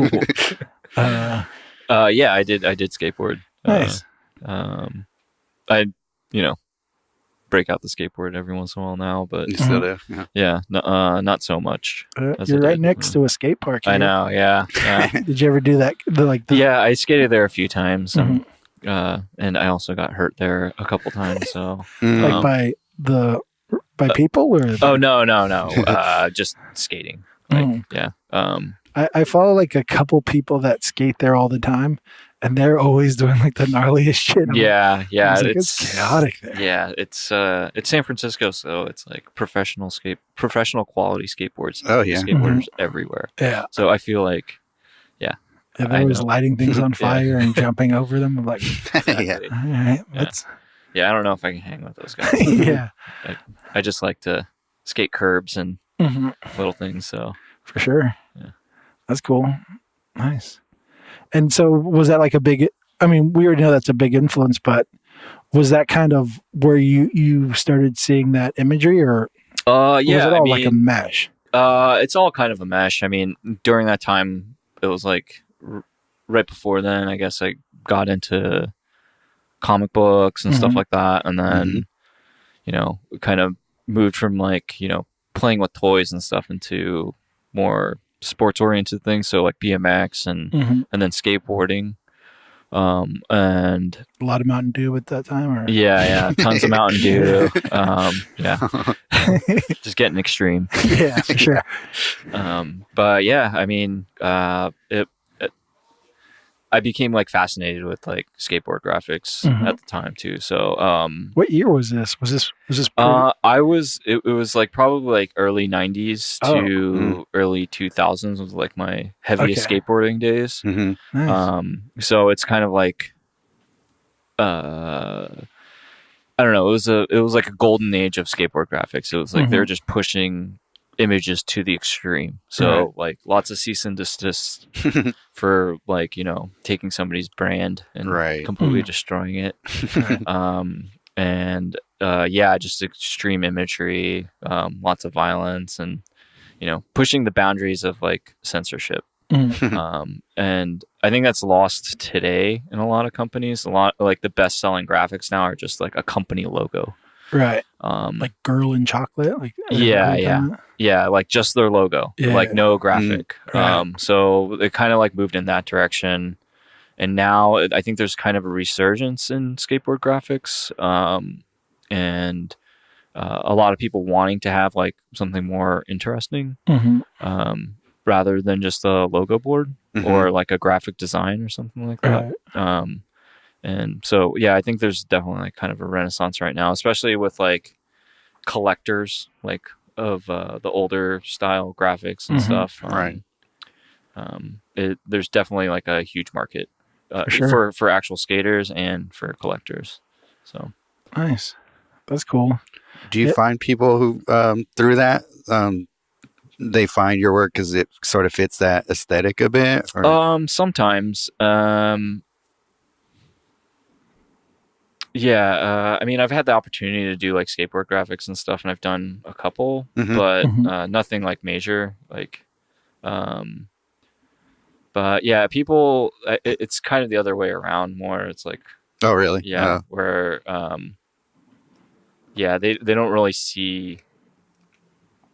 Yeah, I did skateboard. Nice. I break out the skateboard every once in a while now, but You still do? Yeah. not so much. as You're I right did. next to a skate park. Here. I know. Yeah. Did you ever do that? Yeah, I skated there a few times, Mhm. and I also got hurt there a couple times. So, like by people or? oh no, just skating. Like, yeah. I follow like a couple people that skate there all the time, and they're always doing like the gnarliest shit. Yeah. It's chaotic there. Yeah, it's San Francisco, so it's like professional quality skateboards. Oh, yeah. Skateboarders everywhere. Yeah. So I feel like, And they're always lighting things on fire and jumping over them. I'm like, Yeah. all right, I don't know if I can hang with those guys. yeah, I just like to skate curbs and little things. So for sure. Yeah. That's cool. Nice. And so was that like a big, I mean, we already know that's a big influence, but was that kind of where you started seeing that imagery, or was it all like a mesh? It's all kind of a mesh. I mean, during that time, it was like right before then, I guess I got into comic books and stuff like that. And then, kind of moved from like, playing with toys and stuff into more sports oriented things. So like BMX and then skateboarding. And A lot of Mountain Dew at that time, or? yeah, tons of Mountain Dew. Just getting extreme. Yeah, for sure. But yeah, I mean, I became like fascinated with like skateboard graphics at the time too. So, what year was this? Was this? it was like probably like early 90s to early 2000s was like my heaviest skateboarding days. Nice. So it's kind of like, I don't know. It was like a golden age of skateboard graphics. It was like they're just pushing images to the extreme. So like lots of cease and desist for like, taking somebody's brand and completely destroying it. Just extreme imagery, lots of violence and, pushing the boundaries of like censorship. And I think that's lost today in a lot of companies. A lot like the best selling graphics now are just like a company logo. Right. Like Girl in Chocolate. Like like just their logo, like no graphic. So it kind of like moved in that direction, and now I think there's kind of a resurgence in skateboard graphics, and a lot of people wanting to have like something more interesting, rather than just a logo board or like a graphic design or something like that. And so, I think there's definitely like kind of a renaissance right now, especially with like collectors, like of the older style graphics and stuff. There's definitely like a huge market for actual skaters and for collectors. So nice. That's cool. Do you find people who through that they find your work because it sort of fits that aesthetic a bit? Or? Sometimes. I mean, I've had the opportunity to do like skateboard graphics and stuff, and I've done a couple, but nothing like major. Like, but yeah, people, it's kind of the other way around more. It's like, oh, really? Yeah, where, they don't really see.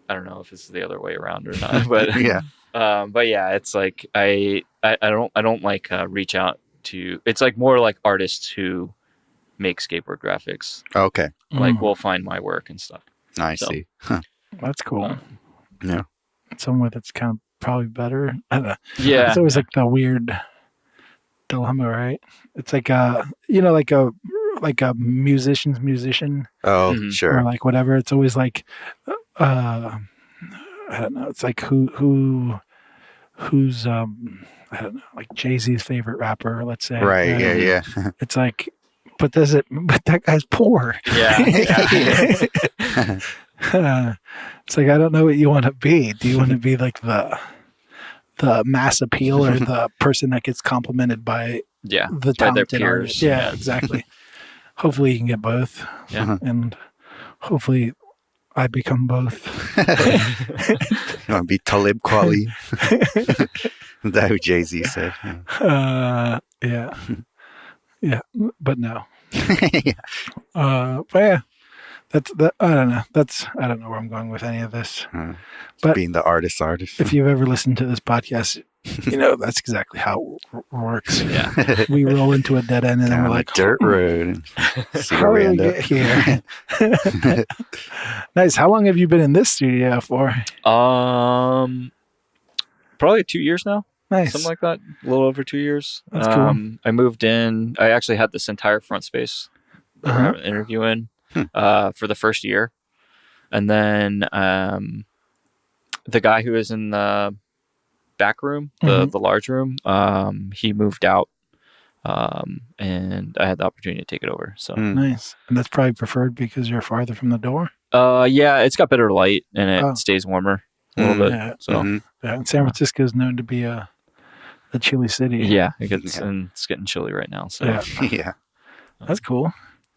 I don't know if it's the other way around or not, but it's like I don't like reach out to. It's like more like artists who make skateboard graphics. Okay. Like we'll find my work and stuff. I see. Huh. That's cool. Yeah. Somewhere that's kind of probably better. I don't know. Yeah. It's always like the weird dilemma, right? It's like like a musician's musician. Oh, sure. Or like whatever. It's always like I don't know. It's like who's I don't know, like Jay-Z's favorite rapper, let's say. Right. Yeah. It's like, but that guy's poor. Yeah. It's like, I don't know what you want to be. Do you want to be like the mass appeal, or the person that gets complimented by the talented artist? Yeah, exactly. hopefully you can get both. Yeah. And hopefully I become both. You want to be Talib Kweli? Is that who Jay-Z said? Yeah. Yeah, but no. Yeah. But yeah, I don't know. I don't know where I'm going with any of this. But being the artist. If you've ever listened to this podcast, you know that's exactly how it works. Yeah. We roll into a dead end and then we're like, dirt road. See how where we did end we up. get here? Nice. How long have you been in this studio for? Probably 2 years now. Nice. Something like that. A little over 2 years. That's cool. I moved in. I actually had this entire front space that we're having an interview in for the first year. And then the guy who was in the back room, the large room, he moved out. And I had the opportunity to take it over. So Nice. And that's probably preferred because you're farther from the door? Yeah, it's got better light and it stays warmer a little bit. Yeah. So Yeah, and San Francisco is known to be a chilly city. yeah, and it's getting chilly right now. So Yeah. That's cool.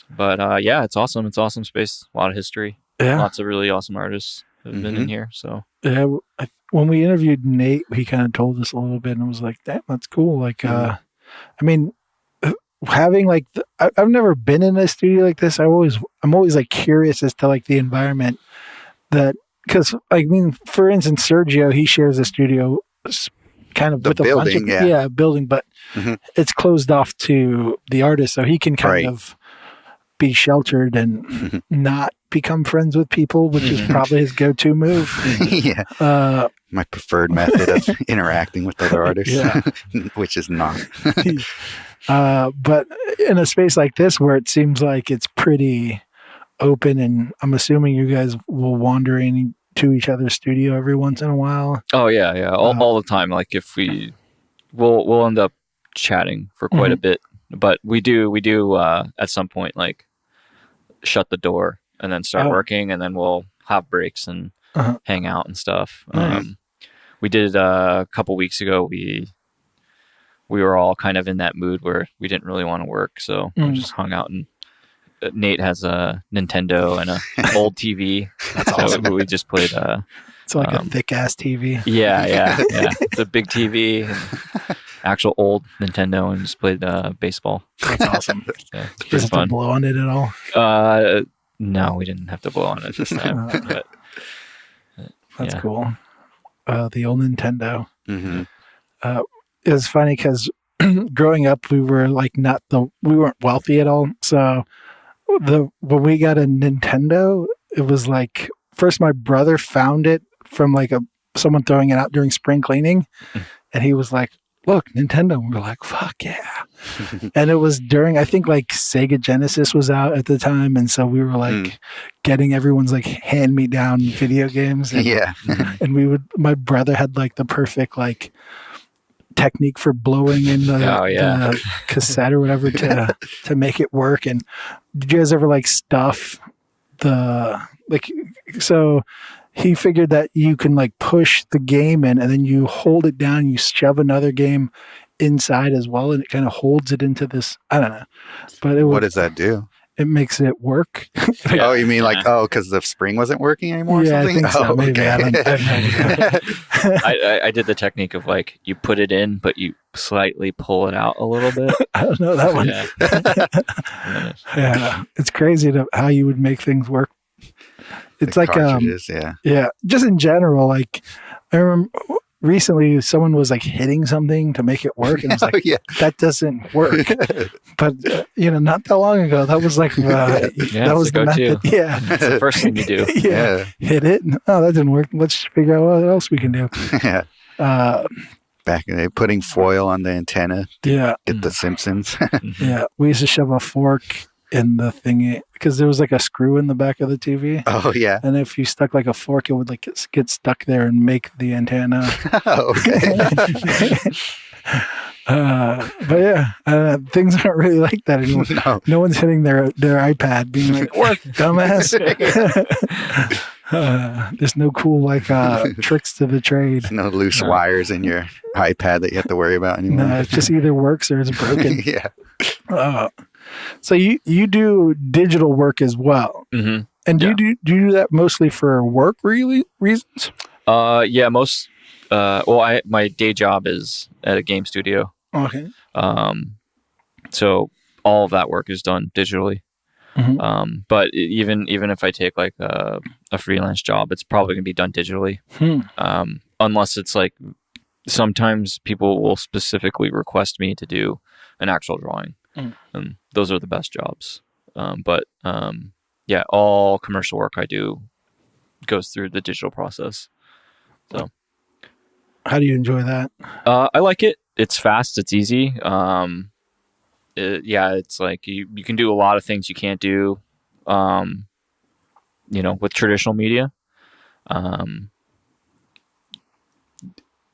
But yeah, it's awesome. It's awesome space. A lot of history. Yeah. Lots of really awesome artists have been in here. So Yeah. When we interviewed Nate, he kind of told us a little bit and was like, damn, that's cool. Like, I mean, having like, I've never been in a studio like this. I'm always like curious as to like the environment because I mean, for instance, Sergio, he shares a studio kind of with a bunch of building, but it's closed off to the artist, so he can kind of be sheltered and not become friends with people, which is probably his go-to move. Yeah. My preferred method of interacting with other artists, which is not. But in a space like this where it seems like it's pretty open, and I'm assuming you guys will wander into each other's studio every once in a while. Oh yeah. All the time. Like if we'll end up chatting for quite a bit, but we do at some point like shut the door and then start working, and then we'll have breaks and hang out and stuff. Nice. We did a couple weeks ago. We were all kind of in that mood where we didn't really want to work, so we just hung out. And Nate has a Nintendo and an old TV. That's awesome. We just played. It's like a thick ass TV. Yeah. It's a big TV, and actual old Nintendo, and just played baseball. That's awesome. So it's Did pretty you fun. blow on it at all? No, we didn't have to blow on it this time. But, That's cool. The old Nintendo. It was funny because growing up, we were like we weren't wealthy at all. So when we got a Nintendo, it was like first my brother found it from like someone throwing it out during spring cleaning, and he was like, "Look, Nintendo." And we were like, "Fuck yeah!" And it was during, I think, like Sega Genesis was out at the time, and so we were like getting everyone's like hand-me-down video games. And, and my brother had like the perfect like technique for blowing in the cassette or whatever to make it work. And did you guys ever like stuff so he figured that you can like push the game in and then you hold it down, you shove another game inside as well, and it kind of holds it into this, I don't know, but what does that do? It makes it work. Oh, you mean like, because the spring wasn't working anymore or something? I think so. Maybe. Okay. I have no idea. I did the technique of like you put it in, but you slightly pull it out a little bit. I don't know that one. Yeah. It's crazy how you would make things work. It's the like cartridges, just in general. Like I remember recently someone was like hitting something to make it work, and I was like, that doesn't work. But not that long ago, that was like that was the method. Yeah, that's the first thing you do. Hit it. Oh, that didn't work. Let's figure out what else we can do. Back in the day, putting foil on the antenna. Get the Simpsons. We used to shove a fork in the thingy because there was like a screw in the back of the TV. Oh yeah. And if you stuck like a fork, it would like get stuck there and make the antenna. But yeah, things aren't really like that anymore. No one's hitting their iPad being like, "Work, dumbass." There's no cool like tricks to the trade. There's no loose wires in your iPad that you have to worry about anymore. No, it just either works or it's broken. So you do digital work as well. Mm-hmm. And do you do that mostly for work reasons? Yeah, most. My day job is at a game studio. Okay. So all of that work is done digitally. Mm-hmm. But even if I take like a freelance job, it's probably gonna be done digitally. Unless it's like sometimes people will specifically request me to do an actual drawing, and those are the best jobs. Yeah, all commercial work I do goes through the digital process. So, how do you enjoy that? I like it. It's fast. It's easy. It's like you can do a lot of things you can't do, with traditional media.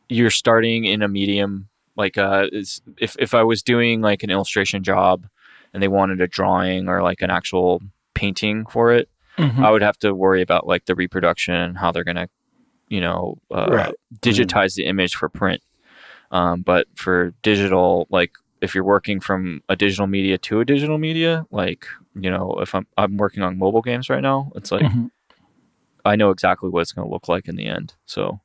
You're starting in a medium like if I was doing like an illustration job and they wanted a drawing or like an actual painting for it, I would have to worry about like the reproduction, how they're gonna digitize the image for print. But for digital, like if you're working from a digital media to a digital media, like, if I'm working on mobile games right now, it's like, I know exactly what it's going to look like in the end. So,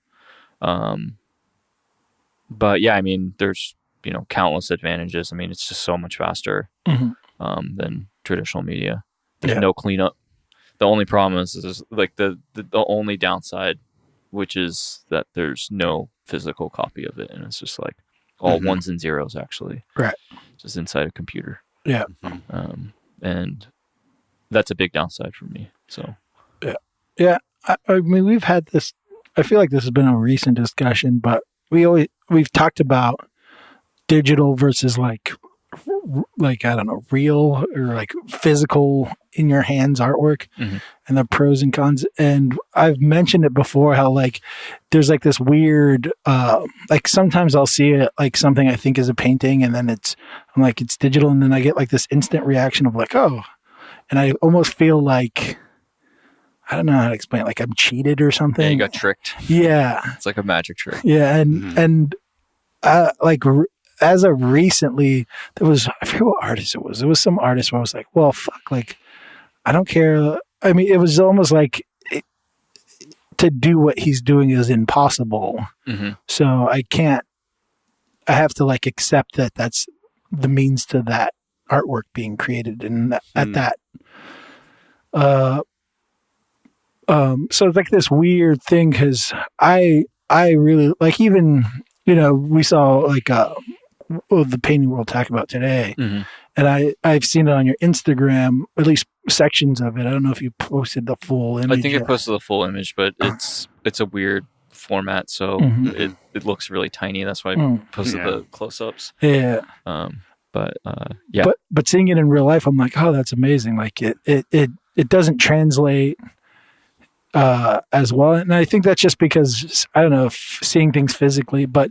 but yeah, I mean, there's, countless advantages. I mean, it's just so much faster, than traditional media. There's no cleanup. The only problem is like the only downside, which is that there's no physical copy of it. And it's just like all ones and zeros, actually. Right. Just inside a computer. Yeah. And that's a big downside for me. So. Yeah. I mean, we've had this, I feel like this has been a recent discussion, but we've talked about digital versus like, I don't know, real or like physical in your hands artwork and the pros and cons. And I've mentioned it before, how like there's like this weird, like sometimes I'll see it like something I think is a painting and then I'm like, it's digital. And then I get like this instant reaction of like, oh, and I almost feel like, I don't know how to explain it, like I'm cheated or something. Yeah, you got tricked. Yeah. It's like a magic trick. Yeah. And like, as of recently, I forget what artist it was. It was some artist where I was like, well, fuck, like, I don't care. I mean, it was almost like to do what he's doing is impossible. So I have to like accept that that's the means to that artwork being created. And at that, so it's like this weird thing because I really like, even, we saw like, the painting we'll talk about today. And I've seen it on your Instagram, at least sections of it. I don't know if you posted the full image. I think I posted the full image, but it's a weird format, so it looks really tiny. That's why I posted the close-ups. Yeah. But seeing it in real life, I'm like, oh, that's amazing. Like it doesn't translate as well. And I think that's just because, I don't know, seeing things physically, but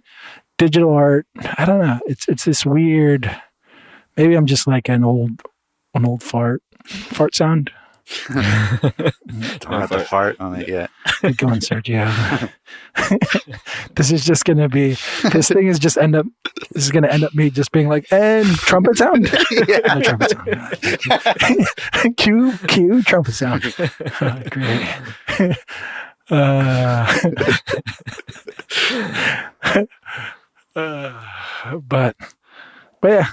digital art, I don't know. It's this weird. Maybe I'm just like an old fart sound. Don't have to fart on it yet. Good going, Sergio. This is just gonna be. This thing is just This is gonna end up me just being like, and trumpet sound. No, trumpet sound. Cue trumpet sound. Great. But yeah,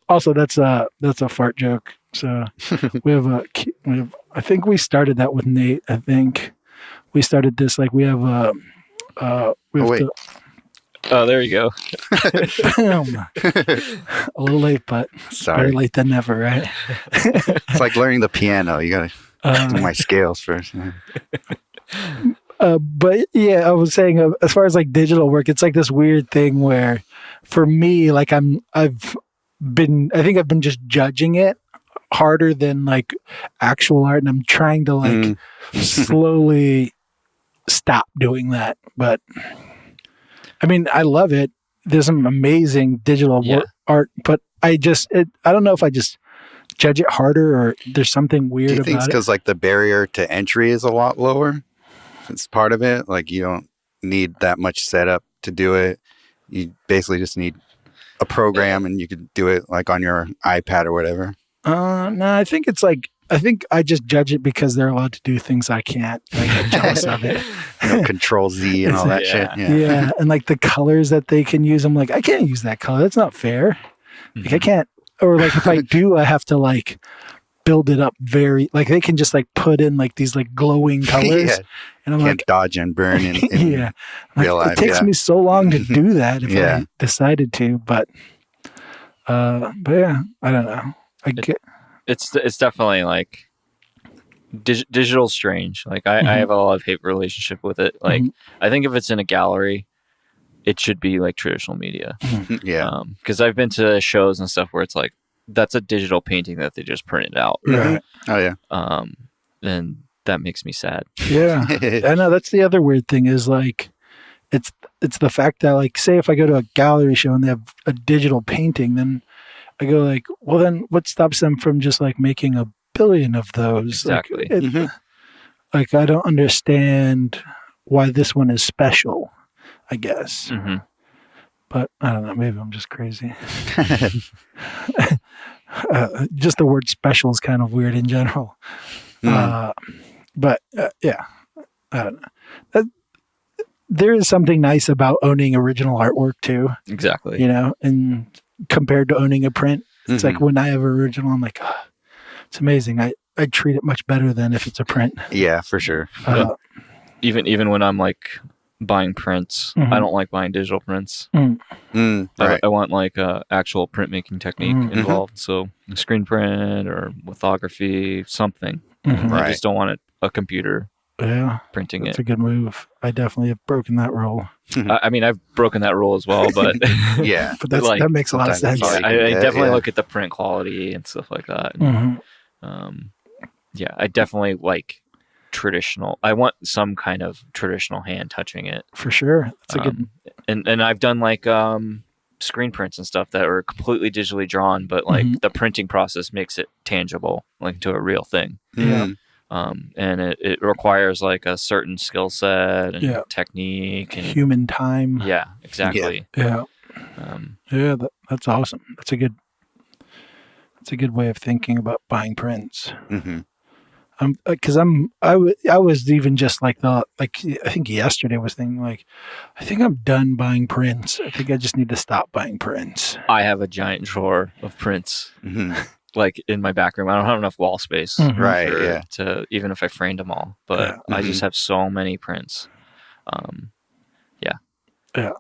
also that's a fart joke. So we have I think we started that with Nate. I think we started this like we have a there you go. A little late, but better late than never, right? It's like learning the piano. You gotta do my scales first. But yeah, I was saying as far as like digital work, it's like this weird thing where for me, like I've been just judging it harder than like actual art. And I'm trying to like slowly stop doing that. But I mean, I love it. There's some amazing digital art, but I don't know if I just judge it harder or there's something weird about it. Do you think it's because like the barrier to entry is a lot lower? It's part of it. Like you don't need that much setup to do it. You basically just need a program and you could do it like on your iPad or whatever? No, I think it's like, I think I just judge it because they're allowed to do things I can't. I get jealous of it. Control Z and all that shit. Yeah. And like the colors that they can use, I'm like, I can't use that color. That's not fair. Like I can't, or like if I do, I have to like build it up very, like they can just like put in like these like glowing colors. And I'm can't like, dodge and burn in real life. It takes me so long to do that if I decided to, but yeah, I don't know. It's definitely like digital strange. Like I have a love-hate relationship with it. Like I think if it's in a gallery, it should be like traditional media. Because I've been to shows and stuff where it's like that's a digital painting that they just printed out. Right. Oh yeah. And that makes me sad. Yeah. I know that's the other weird thing is like it's the fact that like say if I go to a gallery show and they have a digital painting, then I go like, well, then what stops them from just like making a billion of those? Exactly. Like I don't understand why this one is special, I guess. But I don't know. Maybe I'm just crazy. Just the word special is kind of weird in general. But yeah, I don't know. There is something nice about owning original artwork too. Exactly. You know, and compared to owning a print, it's like when I have original, I'm like, oh, it's amazing. I treat it much better than if it's a print. Yeah, for sure. Even when I'm like buying prints, I don't like buying digital prints. Right. I want like actual printmaking technique involved. So screen print or lithography, something. I just don't want a computer printing that's it. A good move. I definitely have broken that rule. I mean, I've broken that rule as well, but but that makes a lot of sense. I definitely look at the print quality and stuff like that. I definitely like traditional. I want some kind of traditional hand touching it for sure. That's a good. And I've done like screen prints and stuff that are completely digitally drawn, but like the printing process makes it tangible, like to a real thing. And it requires like a certain skill set and technique and human time. Yeah, exactly. That's awesome. That's a good way of thinking about buying prints. Because I was even just like I think yesterday was thinking like, I think I'm done buying prints. I think I just need to stop buying prints. I have a giant drawer of prints. Like in my back room. I don't have enough wall space to even if I framed them all, but I just have so many prints.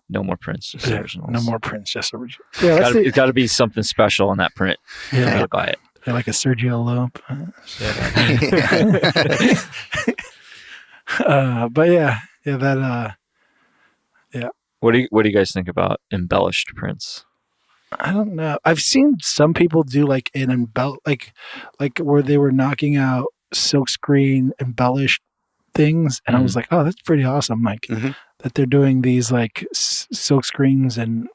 No more prints, just originals. No more prints, just originals. It's got to be something special on that print. I gotta buy it. Like a Sergio Lope. What do you guys think about embellished prints? I don't know. I've seen some people do like an like where they were knocking out silkscreen embellished things, and I was like, oh, that's pretty awesome. Like that they're doing these like silk screens, and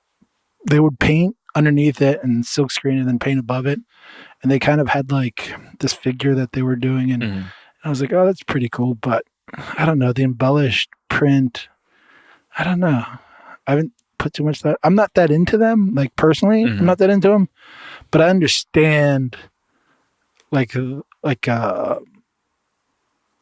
they would paint underneath it and silk screen and then paint above it, and they kind of had like this figure that they were doing, and I was like, oh, that's pretty cool. But I don't know, the embellished print, I don't know. I haven't put too much thought. I'm not that into them, like personally. I'm not that into them, but I understand like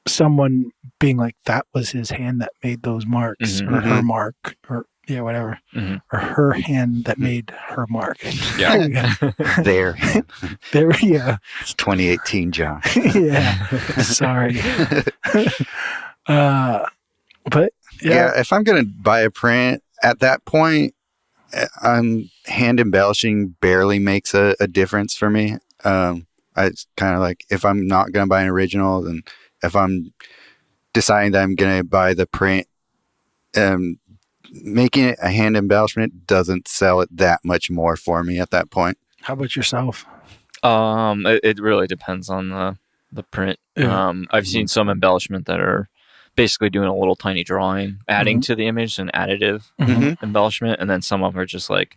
someone being like, that was his hand that made those marks, or her mark, or whatever, or her hand that made her mark. There. It's 2018, John. Sorry. But if I'm gonna buy a print at that point, hand embellishing barely makes a difference for me. I kind of like, if I'm not going to buy an original, then if I'm deciding that I'm going to buy the print, making it a hand embellishment doesn't sell it that much more for me at that point. How about yourself? It really depends on the print. I've seen some embellishment that are basically doing a little tiny drawing, adding to the image, an additive embellishment, and then some of them are just like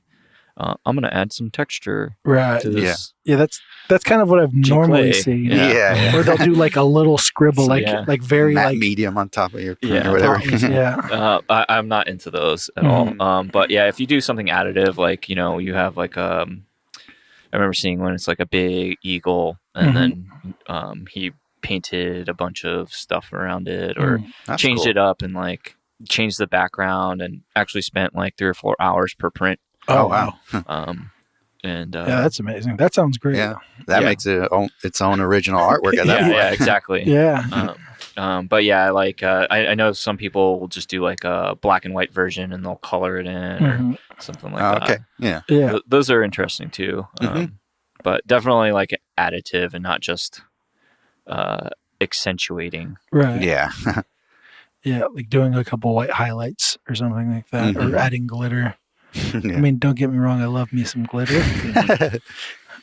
I'm gonna add some texture right to this. Yeah, that's kind of what I've normally clay. seen. Yeah. Or they'll do like a little scribble, like very matte like medium on top of your print or whatever. Yeah. I'm not into those at all. But yeah, if you do something additive, like you have like I remember seeing when it's like a big eagle, and then he painted a bunch of stuff around it, or changed it up and like changed the background, and actually spent like 3 or 4 hours per print. Oh wow. And yeah, that's amazing. That sounds great. Yeah, that makes it its own original artwork at that point. Yeah, exactly. Yeah. But yeah, like I know some people will just do like a black and white version, and they'll color it in or something like that. Okay. Yeah. Those are interesting too. But definitely like additive and not just accentuating. Right. Yeah. Yeah, like doing a couple white highlights or something like that, or adding glitter. Yeah. I mean, don't get me wrong, I love me some glitter.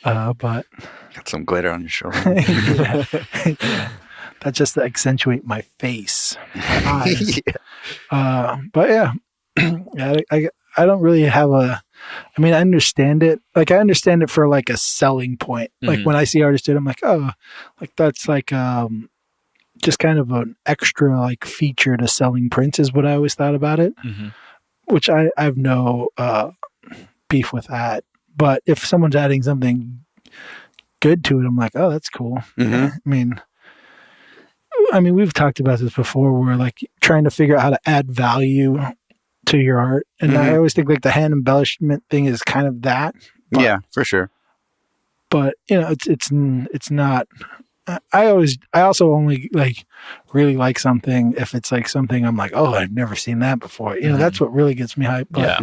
But got some glitter on your shoulder. That's just to accentuate my face, my eyes. But yeah, I don't really have I mean, I understand it. Like, I understand it for like a selling point. Like when I see artists do it, I'm like, oh, like that's like just kind of an extra like feature to selling prints is what I always thought about it. Which I have no beef with that. But if someone's adding something good to it, I'm like, oh, that's cool. I mean, we've talked about this before. We're like trying to figure out how to add value to your art, and I always think like the hand embellishment thing is kind of that. But, yeah, for sure. But it's not. I also only like really like something if it's like something I'm like, oh, I've never seen that before. That's what really gets me hyped. But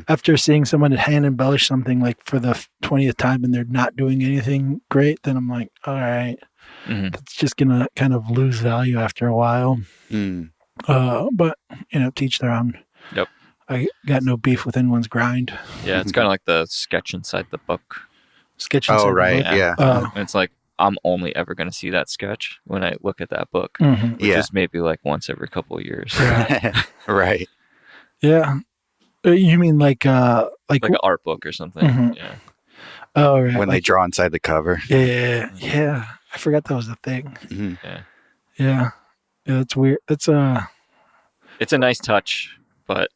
after seeing someone hand embellish something like for the 20th time and they're not doing anything great, then I'm like, all right, that's just gonna kind of lose value after a while. But teach their own. Yep. I got no beef with anyone's grind. Yeah, it's kind of like the sketch inside the book. Sketch inside right, the book. yeah. It's like I'm only ever going to see that sketch when I look at that book, which is maybe like once every couple of years. Right. Yeah. You mean like an art book or something? Yeah. Oh, right. When they draw inside the cover. Yeah. Yeah. I forgot that was a thing. Yeah. That's weird. It's a nice touch, but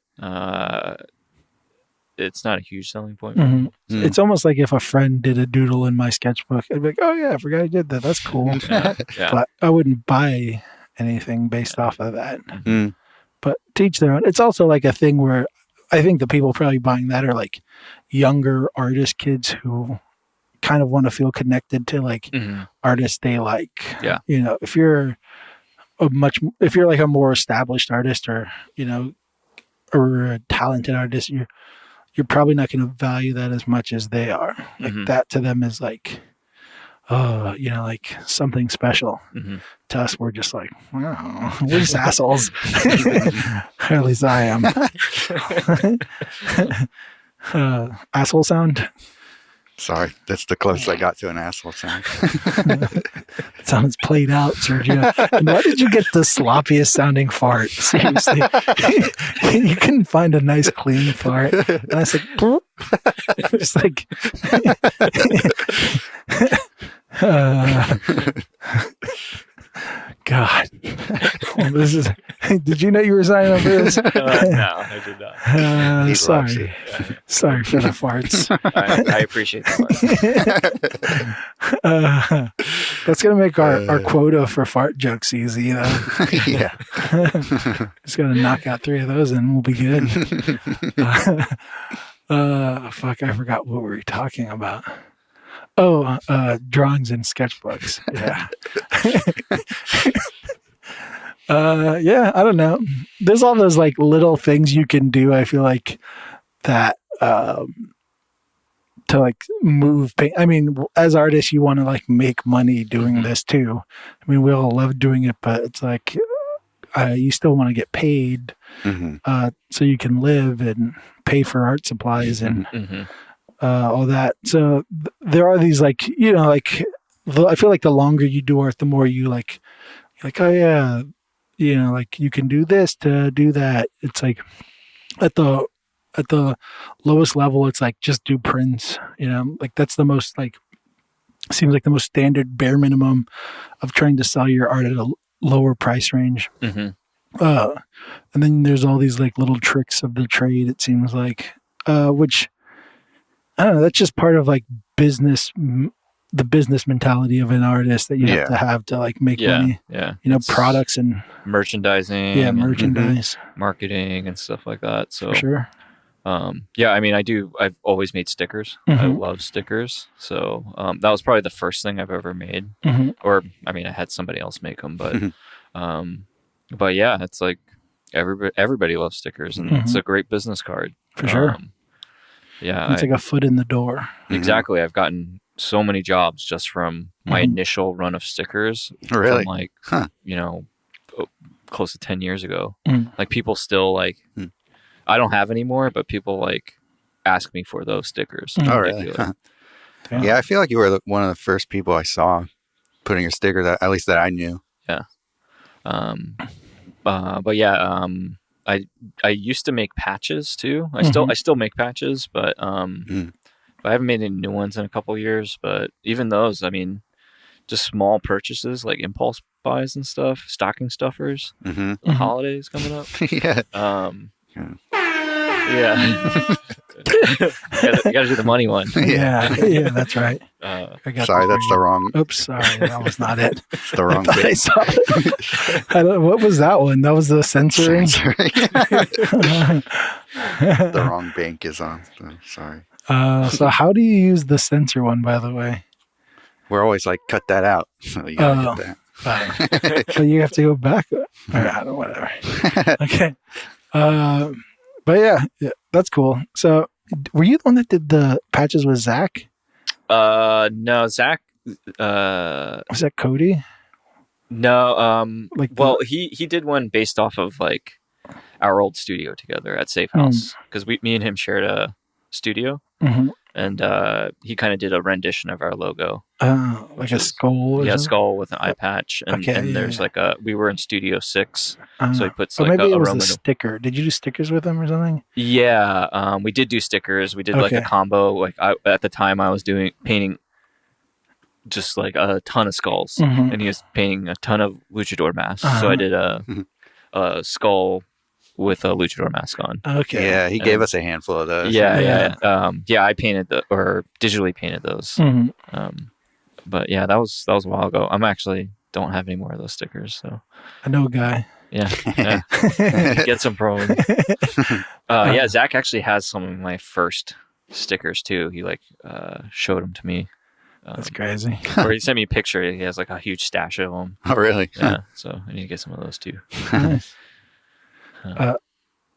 it's not a huge selling point. It's almost like if a friend did a doodle in my sketchbook, I'd be like, oh yeah, I forgot I did that. That's cool. But I wouldn't buy anything based off of that. But to each their own. It's also like a thing where I think the people probably buying that are like younger artist kids who kind of want to feel connected to like artists they like. Yeah. If you're like a more established artist or a talented artist, you're probably not going to value that as much as they are. Like that to them is like, oh, like something special. To us, we're just like, wow, we're just assholes. Or at least I am. Asshole sound? Sorry, that's the closest I got to an asshole sound. It sounds played out, Sergio. And why did you get the sloppiest sounding fart? Seriously. You couldn't find a nice clean fart. And I said, boop. It was like, God. Well, did you know you were signing up for this? No, I did not. Sorry. Sorry for the farts. I appreciate the farts. That's going to make our quota for fart jokes easy, Yeah. Just going to knock out 3 of those and we'll be good. Fuck, I forgot what we were talking about. Oh, drawings and sketchbooks. Yeah. Yeah, I don't know. There's all those like little things you can do. I feel like that to like move paint. I mean, as artists, you want to like make money doing this too. I mean, we all love doing it, but it's like you still want to get paid so you can live and pay for art supplies and all that. So there are these like, I feel like the longer you do art, the more you're like, oh yeah, like you can do this to do that. It's like at at the lowest level, it's like just do prints. Like that's the most like seems like the most standard bare minimum of trying to sell your art at a lower price range. Mm-hmm. And then there's all these like little tricks of the trade. It seems like, which I don't know. That's just part of like the business mentality of an artist that you have to like make money. Yeah. Products and merchandising. Yeah, merchandise, marketing and stuff like that. So for sure. I mean, I've always made stickers. I love stickers. So that was probably the first thing I've ever made. Or I mean, I had somebody else make them, but yeah, it's like everybody loves stickers, and it's a great business card for sure. It's like a foot in the door. Exactly. I've gotten so many jobs just from my initial run of stickers. Really? From like, close to 10 years ago. Like people still like, I don't have any more, but people like ask me for those stickers. Oh, really? Yeah, I feel like you were one of the first people I saw putting a sticker at least that I knew. Yeah. But yeah, I used to make patches too. I still make patches, but I haven't made any new ones in a couple of years. But even those, I mean, just small purchases like impulse buys and stuff, stocking stuffers, holidays coming up. Yeah. Yeah. You gotta do the money one. Yeah, that's right. Sorry, that's the wrong. Oops, sorry, that was not it. It's the wrong I saw it. What was that one? That was the censoring. The wrong bank is on. So sorry. So how do you use the censor one, by the way? We're always like, cut that out. So you gotta get that. So you have to go back. Whatever. Okay. But yeah, that's cool. So, were you the one that did the patches with Zach? No, Zach. Was that Cody? No. He did one based off of like our old studio together at Safe House, because me and him shared a studio, and he kind of did a rendition of our logo. Like a skull. Yeah, skull with an eye patch, and there's like we were in Studio 6, so he puts like maybe a it was Roman. a sticker. Did you do stickers with him or something? Yeah, we did do stickers. We did like a combo. Like at the time, I was painting just like a ton of skulls, and he was painting a ton of luchador masks. So I did a skull with a luchador mask on. Okay. Yeah, he gave us a handful of those. Yeah. I painted or digitally painted those. But yeah, that was a while ago. I'm actually don't have any more of those stickers. So I know a guy. Yeah. Get some pro. Yeah, Zach actually has some of my first stickers too. He like showed them to me. That's crazy. Or he sent me a picture. He has like a huge stash of them. Oh, really? Yeah. So I need to get some of those too. Nice.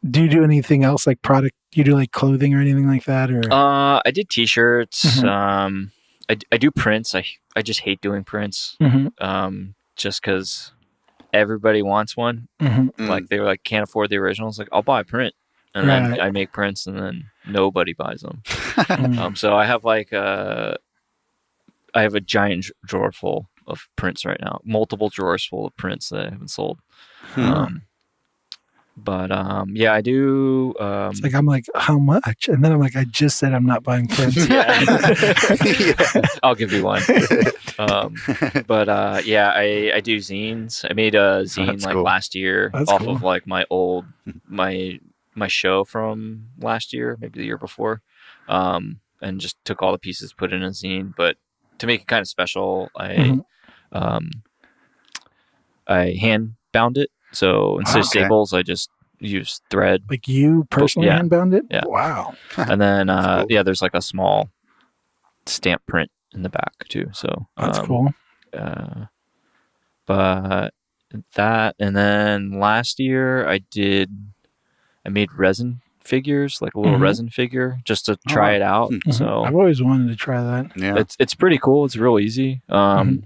Do you do anything else like product? You do like clothing or anything like that, or? I did T-shirts. I do prints. I just hate doing prints. Just because everybody wants one. Like they like can't afford the originals. Like I'll buy a print, and then I make prints, and then nobody buys them. So I have like I have a giant drawer full of prints right now. Multiple drawers full of prints that I haven't sold. But yeah, I do. It's like I'm like, how much? And then I'm like, I just said I'm not buying prints. I'll give you one. But yeah, I do zines. I made a zine last year off of like my old my show from last year, maybe the year before, and just took all the pieces, put it in a zine. But to make it kind of special, I hand bound it. So instead of staples, I just use thread. Like you personally hand bound it? Yeah. Wow. And then, there's like a small stamp print in the back too. So that's cool. But that, and then last year I made resin figures, like a little resin figure, just to try it out. So I've always wanted to try that. Yeah. It's pretty cool. It's real easy. I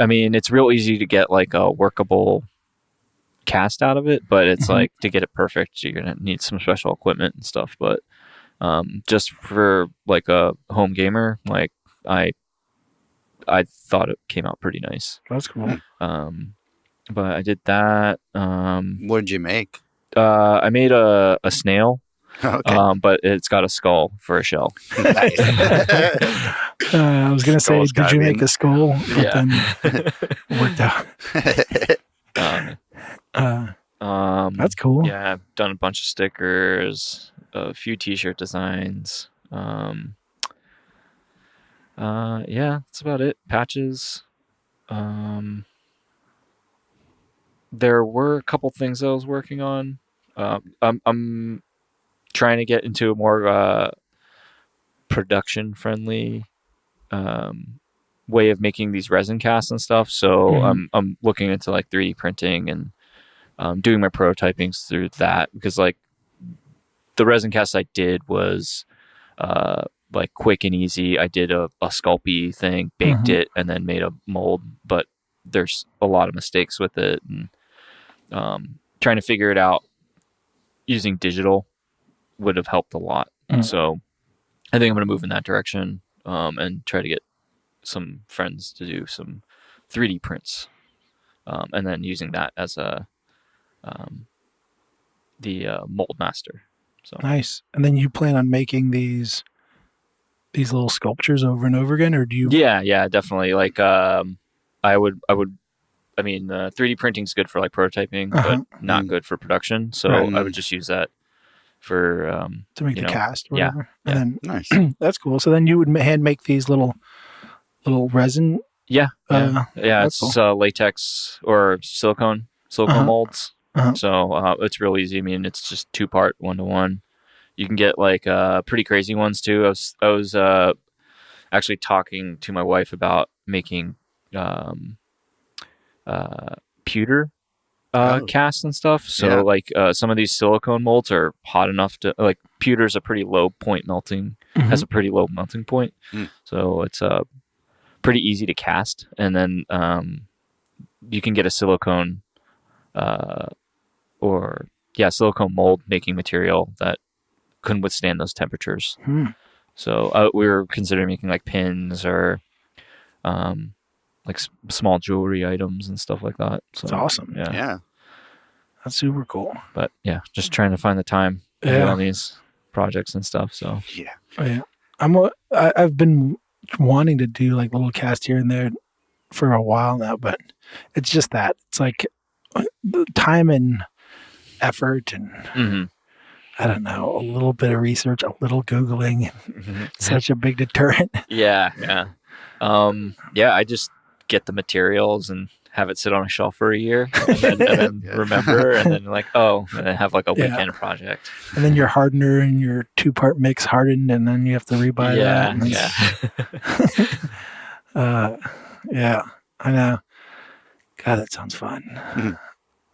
mean, it's real easy to get like a workable cast out of it, but it's like to get it perfect, you're gonna need some special equipment and stuff. But just for like a home gamer, like I thought it came out pretty nice. That's cool. But I did that. What did you make? I made a snail. Okay. but it's got a skull for a shell. Nice. I was gonna say, Skull's did gotta you be make a skull? But Yeah. then worked out. That's cool. Yeah, I've done a bunch of stickers, a few T-shirt designs. Yeah, that's about it. Patches. There were a couple things I was working on. I'm trying to get into a more production friendly way of making these resin casts and stuff. So I'm looking into like 3D printing and doing my prototyping through that, because like the resin cast I did was like quick and easy. I did a Sculpey thing, baked it, and then made a mold. But there's a lot of mistakes with it, and trying to figure it out using digital would have helped a lot. So I think I'm going to move in that direction and try to get some friends to do some 3D prints, and then using that as the mold master. So Nice. And then you plan on making these little sculptures over and over again, or do you? Yeah, definitely. Like I mean, 3D printing is good for like prototyping, but not good for production. So I would just use that for to make the cast or whatever. Yeah. And then Nice. that's cool. So then you would hand make these little resin. Yeah, that's it's latex or silicone molds. So it's real easy. I mean, it's just 2-part 1-to-1. You can get like pretty crazy ones too. I was actually talking to my wife about making pewter casts and stuff. So like some of these silicone molds are hot enough to, like, pewter's a pretty low point melting, has a pretty low melting point. So it's pretty easy to cast. And then you can get a silicone silicone mold making material that couldn't withstand those temperatures. So we were considering making like pins or like small jewelry items and stuff like that. So That's awesome. Yeah. That's super cool. But yeah, just trying to find the time to do all these projects and stuff. So yeah, I've been wanting to do like little casts here and there for a while now, but it's just that it's like the time and effort and I don't know, a little bit of research, a little Googling, such a big deterrent. Yeah. I just get the materials and have it sit on a shelf for a year and then remember, and then like, and then have like a weekend project. And then your hardener and your 2-part mix hardened, and then you have to rebuy that. Yeah, I know. God, that sounds fun.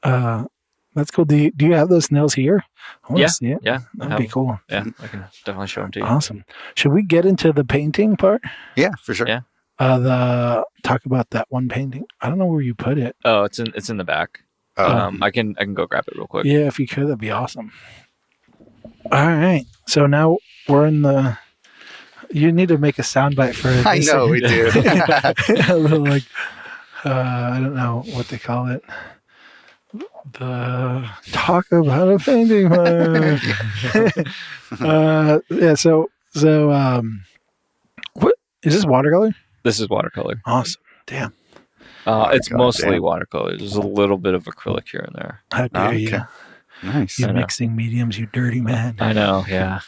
That's cool. Do you have those nails here? I want to see it. Yeah. That'd be cool. Yeah, I can definitely show them to you. Awesome. Should we get into the painting part? Yeah, for sure. Yeah. Talk about that one painting. I don't know where you put it. Oh, it's in the back. I can go grab it real quick. Yeah, if you could, that'd be awesome. All right. So now we're in the. You need to make a soundbite for this. I know we do. A little like, I don't know what they call it. The talk about a painting. So what is this, watercolor? This is watercolor. Awesome. Damn. It's mostly watercolor. There's a little bit of acrylic here and there. How dare you? Nice. You mixing mediums, you dirty man. I know. Yeah.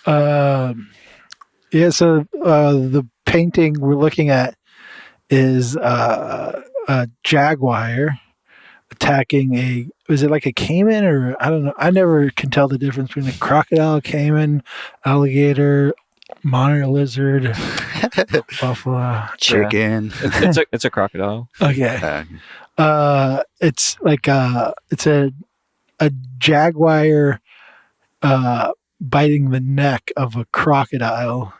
So the painting we're looking at is a jaguar attacking is it like a caiman, or I don't know. I never can tell the difference between a crocodile, caiman, alligator, monitor lizard, buffalo, chicken. It's a crocodile. Okay. It's like it's a jaguar biting the neck of a crocodile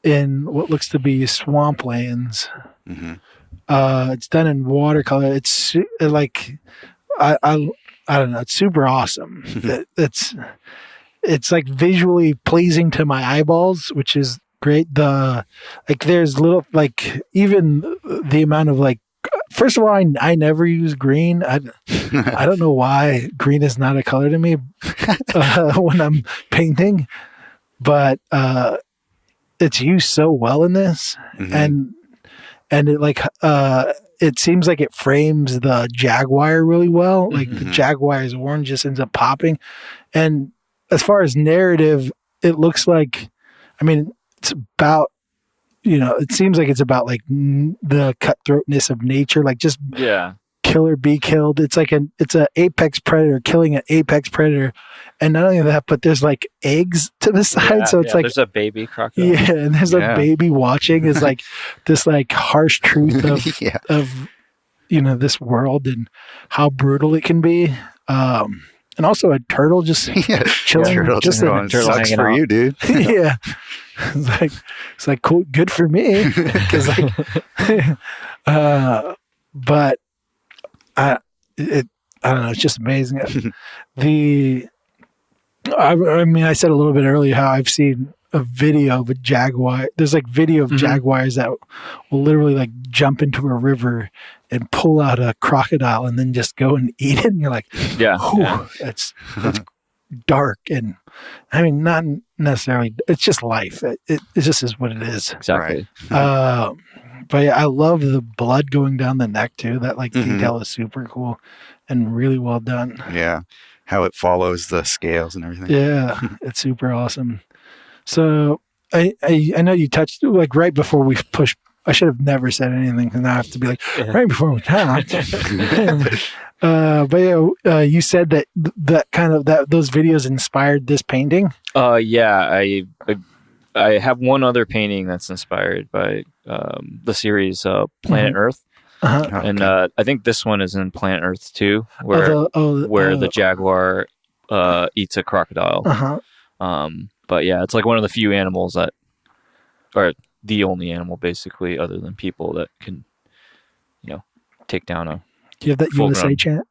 in what looks to be swamplands. It's done in watercolor. It's like I don't know. It's super awesome. It's like visually pleasing to my eyeballs, which is great. There's little, like, even the amount of, like, first of all, I never use green. I don't know why green is not a color to me when I'm painting, but it's used so well in this, and it like it seems like it frames the jaguar really well. Like the jaguar's orange just ends up popping, and as far as narrative, it looks like, I mean, it's about, it seems like it's about like the cutthroatness of nature, like just kill or be killed. It's like it's an apex predator killing an apex predator, and not only that, but there's like eggs to the side, so it's like there's a baby crocodile. Yeah, and there's a baby watching. Is like this like harsh truth of this world and how brutal it can be. And also a turtle just chilling. Turtle just going, sucks for you, dude. Yeah, it's like cool, good for me. Because like, but I don't know. It's just amazing. I mean, I said a little bit earlier how I've seen a video of a jaguar. There's like video of jaguars that will literally like jump into a river and pull out a crocodile and then just go and eat it. And you're like, that's dark. And I mean, not necessarily, it's just life. It just is what it is. Exactly. But yeah, I love the blood going down the neck too. That like detail is super cool and really well done. Yeah. How it follows the scales and everything. Yeah. It's super awesome. So I know you touched like right before we pushed. I should have never said anything because now I have to be like right before we talked. But yeah, you said that kind of those videos inspired this painting. Yeah, I have one other painting that's inspired by the series Planet Earth. And I think this one is in Planet Earth too, where the jaguar eats a crocodile. But yeah, it's like one of the few animals that, or the only animal basically, other than people, that can, take down a. Do you have that USA chant?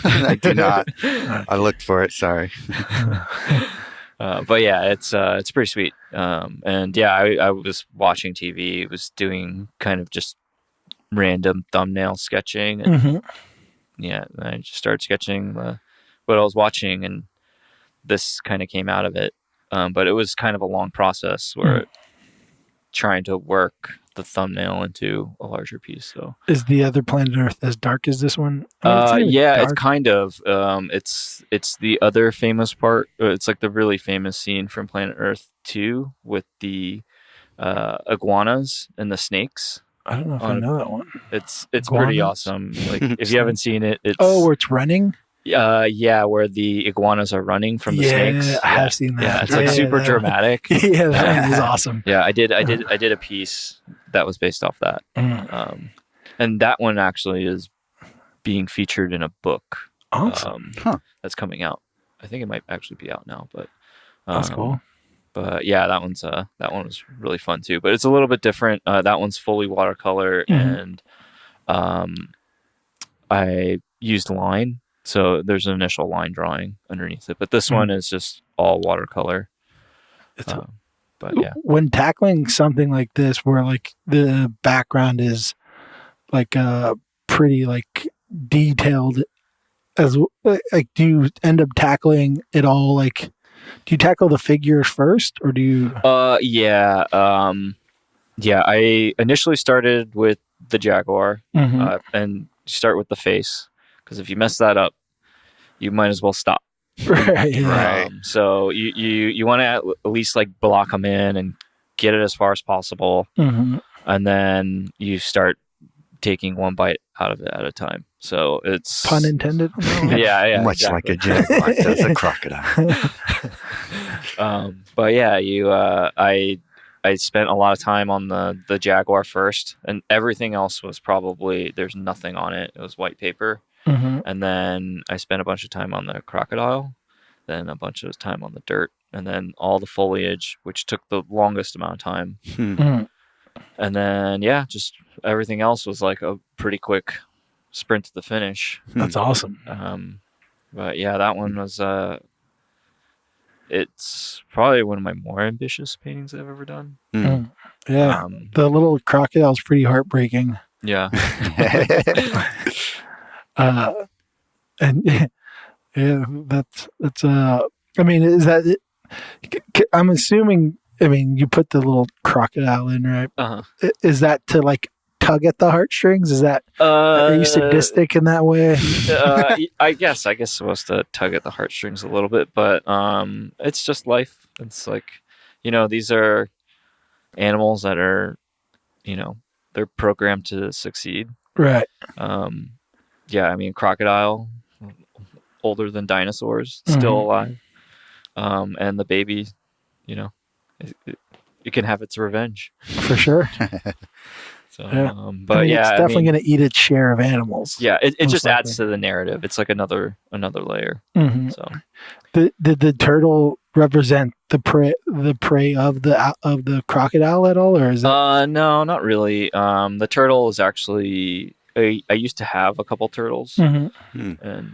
I do not. I looked for it. Sorry. But yeah, it's pretty sweet. And yeah, I was watching TV. It was doing kind of just random thumbnail sketching, and I just started sketching what I was watching, and this kind of came out of it. But it was kind of a long process where trying to work the thumbnail into a larger piece. So is the other Planet Earth as dark as this one? I mean, it's kind of. It's the other famous part. It's like the really famous scene from Planet Earth 2 with the iguanas and the snakes. I don't know if I know that one. It's pretty awesome. Like if you haven't seen it, it's where it's running. Where the iguanas are running from the snakes. I have seen that. Yeah, it's like super dramatic. Yeah, that one is awesome. Yeah, I did a piece that was based off that. And that one actually is being featured in a book. Awesome. That's coming out. I think it might actually be out now, but that's cool. But yeah, that one was really fun too. But it's a little bit different. That one's fully watercolor, and I used line. So there's an initial line drawing underneath it, but this one is just all watercolor. But yeah, when tackling something like this, where like the background is like pretty like detailed, as like, do you end up tackling it all? Like, do you tackle the figures first, or do you? Yeah. I initially started with the jaguar, and start with the face. Because if you mess that up, you might as well stop. Right. So you want to at least like block them in and get it as far as possible, and then you start taking one bite out of it at a time. So it's pun intended. Yeah, much like a jaguar does a crocodile. But yeah, I spent a lot of time on the jaguar first, and everything else was probably there's nothing on it. It was white paper. And then I spent a bunch of time on the crocodile, then a bunch of time on the dirt, and then all the foliage, which took the longest amount of time. And then, just everything else was like a pretty quick sprint to the finish. That's awesome. But yeah, that one was, it's probably one of my more ambitious paintings I've ever done. Yeah. The little crocodile is pretty heartbreaking. Yeah. And yeah, that's I mean, is that it? I'm assuming. I mean, you put the little crocodile in, right? Is that to like tug at the heartstrings? Is that are you sadistic in that way? I guess it's supposed to tug at the heartstrings a little bit, but it's just life. It's like, these are animals that are, they're programmed to succeed. Right. Yeah, I mean, crocodile, older than dinosaurs, still alive. And the baby, it can have its revenge. For sure. So, but it's definitely going to eat its share of animals. Yeah, it just adds to the narrative. It's like another layer. So, did the turtle represent the prey of the crocodile at all, or is it? No, not really. The turtle is actually. I used to have a couple turtles, and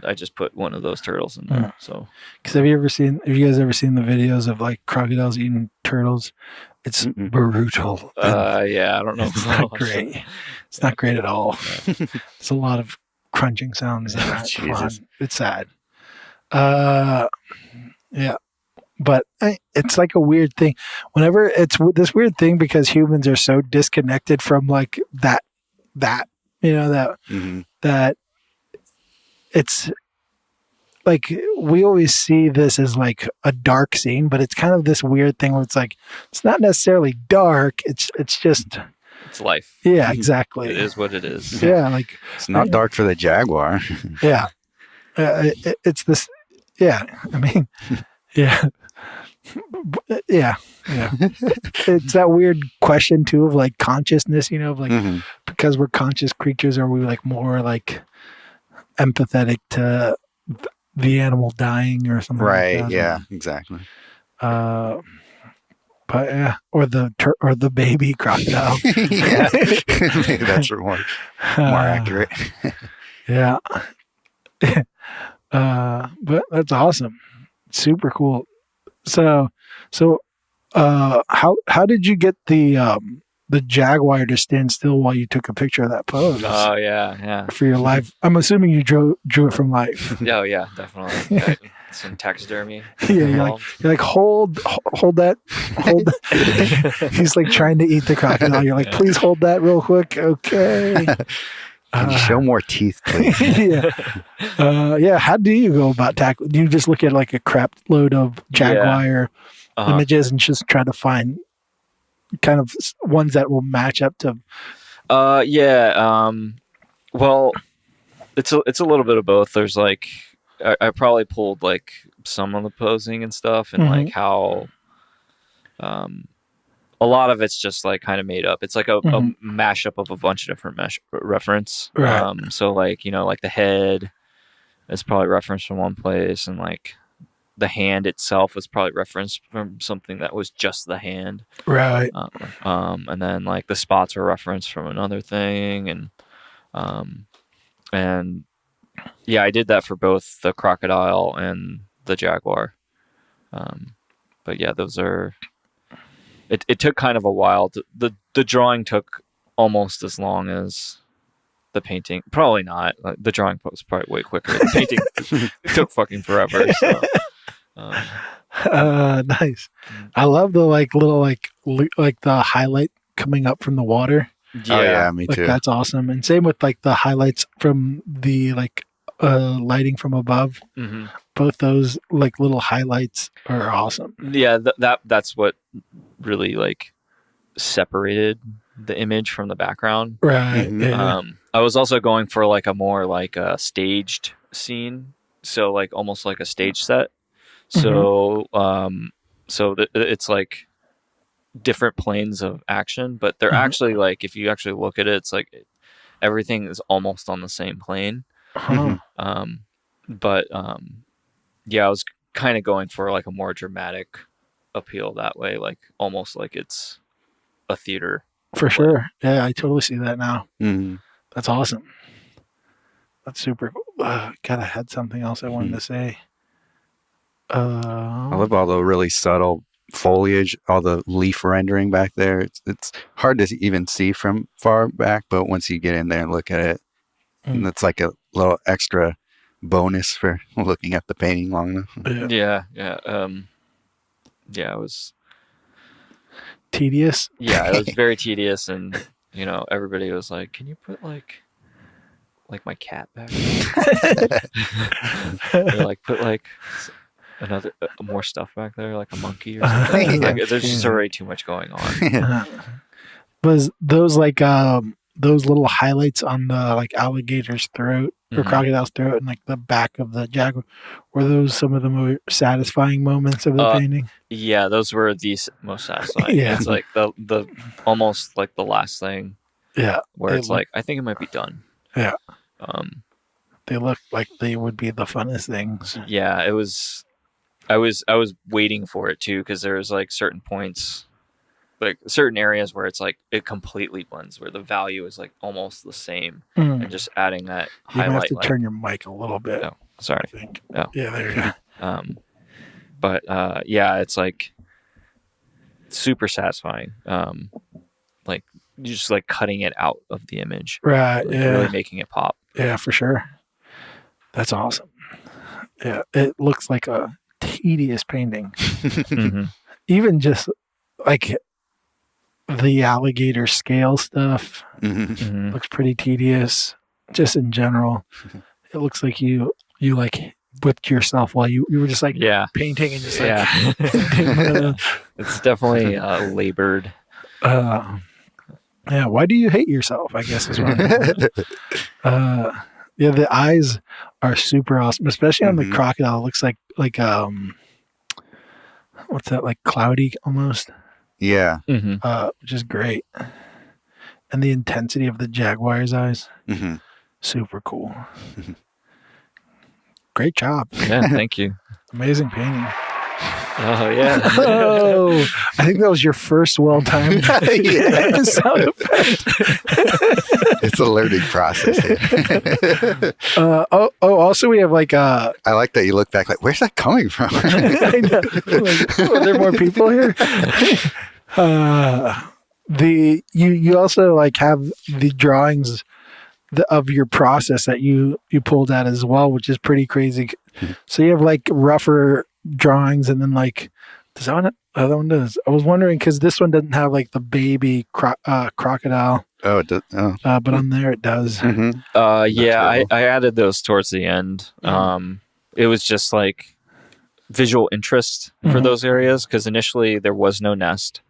I just put one of those turtles in there. So, because have you guys ever seen the videos of like crocodiles eating turtles? It's brutal. Yeah, I don't know. It's not great. It's not great at all. It's a lot of crunching sounds. Jesus. It's sad. Yeah. But it's like a weird thing. Whenever it's this weird thing because humans are so disconnected from like that that it's like we always see this as like a dark scene, but it's kind of this weird thing where it's like it's not necessarily dark. It's just it's life. Yeah, exactly. It is what it is. Yeah, like it's not dark for the jaguar. Yeah, it's this. Yeah, I mean, yeah. Yeah. It's that weird question too of like consciousness, of like because we're conscious creatures, are we like more like empathetic to the animal dying or something? Right. Like that? Yeah. Exactly. But yeah, or the baby crocodile. Yeah, maybe that's more accurate. Yeah. But that's awesome. Super cool. So, how did you get the jaguar to stand still while you took a picture of that pose? Oh yeah. For your life, I'm assuming you drew it from life. Oh yeah, definitely. Yeah, some taxidermy. Yeah, you're like hold that. He's like trying to eat the crocodile. You're like, please hold that real quick. Okay. Can you show more teeth, please? Yeah. How do you go about tackling? Do you just look at like a crap load of jaguar images and just try to find kind of ones that will match up to? Well, it's a little bit of both. There's like I probably pulled like some of the posing and stuff, and like how a lot of it's just like kind of made up. It's like a mashup of a bunch of different reference. Right. So like, like the head is probably referenced from one place, and like the hand itself was probably referenced from something that was just the hand. Right. And then like the spots were referenced from another thing. And yeah, I did that for both the crocodile and the jaguar. But yeah, those are, it took kind of a while. The drawing took almost as long as the painting. Probably not. The drawing was probably way quicker. The painting took fucking forever. So. Nice. I love the like little like the highlight coming up from the water. Yeah, yeah, me too. That's awesome. And same with like the highlights from the like lighting from above. Mm-hmm. Both those like little highlights are awesome. Yeah, that's what really like separated the image from the background. Right. Mm-hmm. Yeah. I was also going for like a more like a staged scene, so like almost like a stage set. So it's like different planes of action, but they're actually like, if you actually look at it, it's like everything is almost on the same plane. Uh-huh. Yeah, I was kind of going for like a more dramatic appeal that way, like almost like it's a theater. For sure. Yeah, I totally see that now. Mm-hmm. That's awesome. That's super cool. God, I had something else I wanted to say. I love all the really subtle foliage, all the leaf rendering back there. It's hard to even see from far back, but once you get in there and look at it, and it's like a little extra bonus for looking at the painting long enough. Yeah. It was tedious. Yeah, it was very tedious, and everybody was like, "Can you put like my cat back?" Or like put like another more stuff back there, like a monkey or something. Like, there's just already too much going on. Was those like those little highlights on the like alligator's throat or crocodile's throat and like the back of the jaguar, were those some of the more satisfying moments of the painting? Yeah, those were the most satisfying. It's like the almost like the last thing. Yeah, where it's like, I think it might be done. Yeah. They look like they would be the funnest things. Yeah, it was. I was waiting for it too, because there was like certain points, like certain areas where it's like it completely blends, where the value is like almost the same, and just adding that highlight. You have to turn your mic a little bit. Oh, sorry. I think. Oh. Yeah, there you go. But yeah, it's like super satisfying. Like just like cutting it out of the image, right? Like, yeah, really making it pop. Yeah, for sure. That's awesome. Yeah, it looks like a tedious painting. Even just like the alligator scale stuff looks pretty tedious. Just in general, it looks like you like whipped yourself while you were just like painting and just like it's definitely labored. Yeah, why do you hate yourself? I guess is what yeah, the eyes are super awesome, especially on the crocodile. It looks like what's that, like cloudy almost? Yeah. Which is great. And the intensity of the jaguar's eyes, super cool. Great job. Yeah, thank you. Amazing painting. Oh yeah. Oh, I think that was your first well-timed sound effect. It's a learning process. Also we have like I like that you look back like, where's that coming from? I know. Like, are there more people here? You also like have the drawings of your process that you pulled out as well, which is pretty crazy. So you have like rougher drawings, and then like does that one, other one does. I was wondering because this one doesn't have like the baby crocodile. Oh, it does. Oh. But on there it does. Yeah, I added those towards the end. It was just like visual interest for those areas, because initially there was no nest.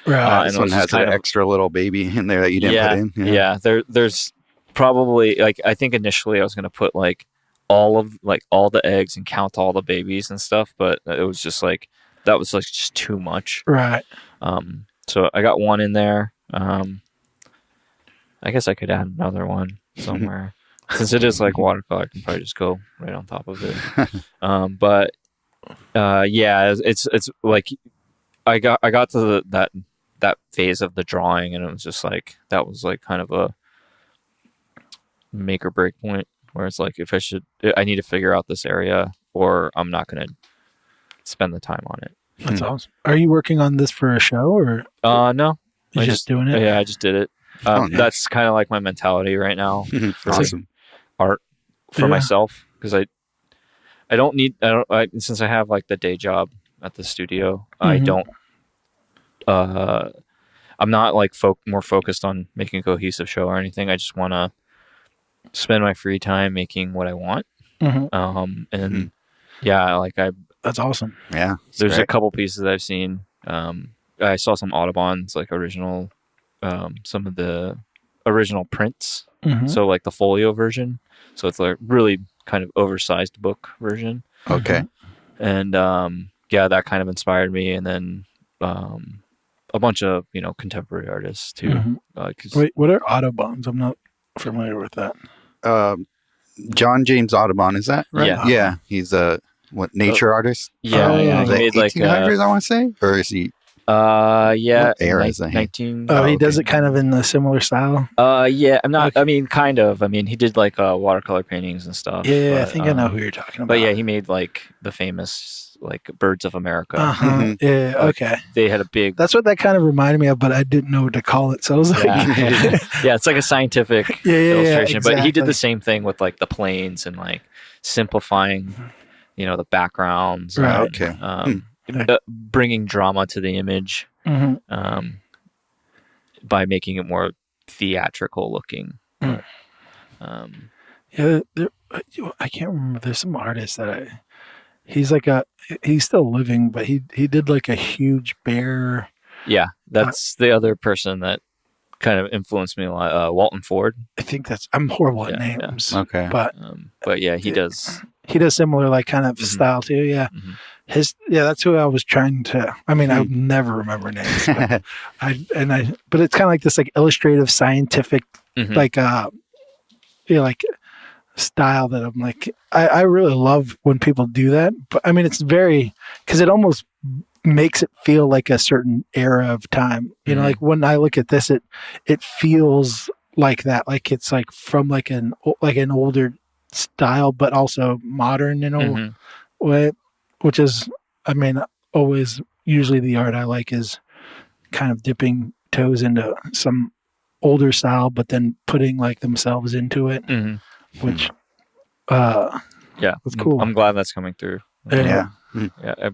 Right. This one has an extra little baby in there that you didn't put in. Yeah. There's probably like, I think initially I was going to put like all the eggs and count all the babies and stuff, but it was just like, that was like just too much. Right. So I got one in there. I guess I could add another one somewhere. Since it is like watercolor, I can probably just go right on top of it. But yeah, it's like I got to that phase of the drawing, and it was just like, that was like kind of a make or break point, where it's like, if I need to figure out this area, or I'm not going to spend the time on it. That's awesome. Are you working on this for a show, or no? You're just doing it? Yeah, I just did it. Nice. That's kind of like my mentality right now for Awesome. art for myself, because I don't since I have like the day job at the studio, I don't I'm not like more focused on making a cohesive show or anything. I just want to spend my free time making what I want. And yeah, like that's awesome. Yeah. There's great. a couple pieces that I've seen. I saw some Audubon's, like original, some of the original prints. So like the folio version. So it's like really kind of oversized book version. Okay. And yeah, that kind of inspired me. And then a bunch of contemporary artists too. Wait, what are Audubon's? I'm not familiar with that. John James Audubon, is that right? Yeah. Yeah. He's a nature artist? Yeah, he the made 1800s, I want to say? Or is he Yeah. What era is that? 19. He does it kind of in a similar style. Yeah. I'm not. Okay. I mean, kind of. I mean, he did like watercolor paintings and stuff. Yeah, but, I think I know who you're talking about. But yeah, he made like the famous like Birds of America. Yeah. Okay. They had a big. That's what that kind of reminded me of, but I didn't know what to call it. So I was like, yeah, it's like a scientific illustration. exactly. But he did the same thing with like the planes and like simplifying, the backgrounds. Right. And, bringing drama to the image by making it more theatrical looking. Yeah, I can't remember. There's some artist that he's still living, but he did like a huge bear. Yeah, that's the other person that kind of influenced me a lot. Walton Ford. I think I'm horrible at names. Yeah. Okay, but yeah, he does. He does similar like kind of style too. Yeah. That's who I was trying to. I mean, I would never remember names, but but it's kind of like this like illustrative, scientific, like style that I'm like, I really love when people do that. But I mean, it's because it almost makes it feel like a certain era of time. Like when I look at this, it feels like that, like it's like from like an older style, but also modern in a way. Which is, I mean, always usually the art I like is kind of dipping toes into some older style, but then putting like themselves into it, which, it's cool. I'm glad that's coming through. Yeah. I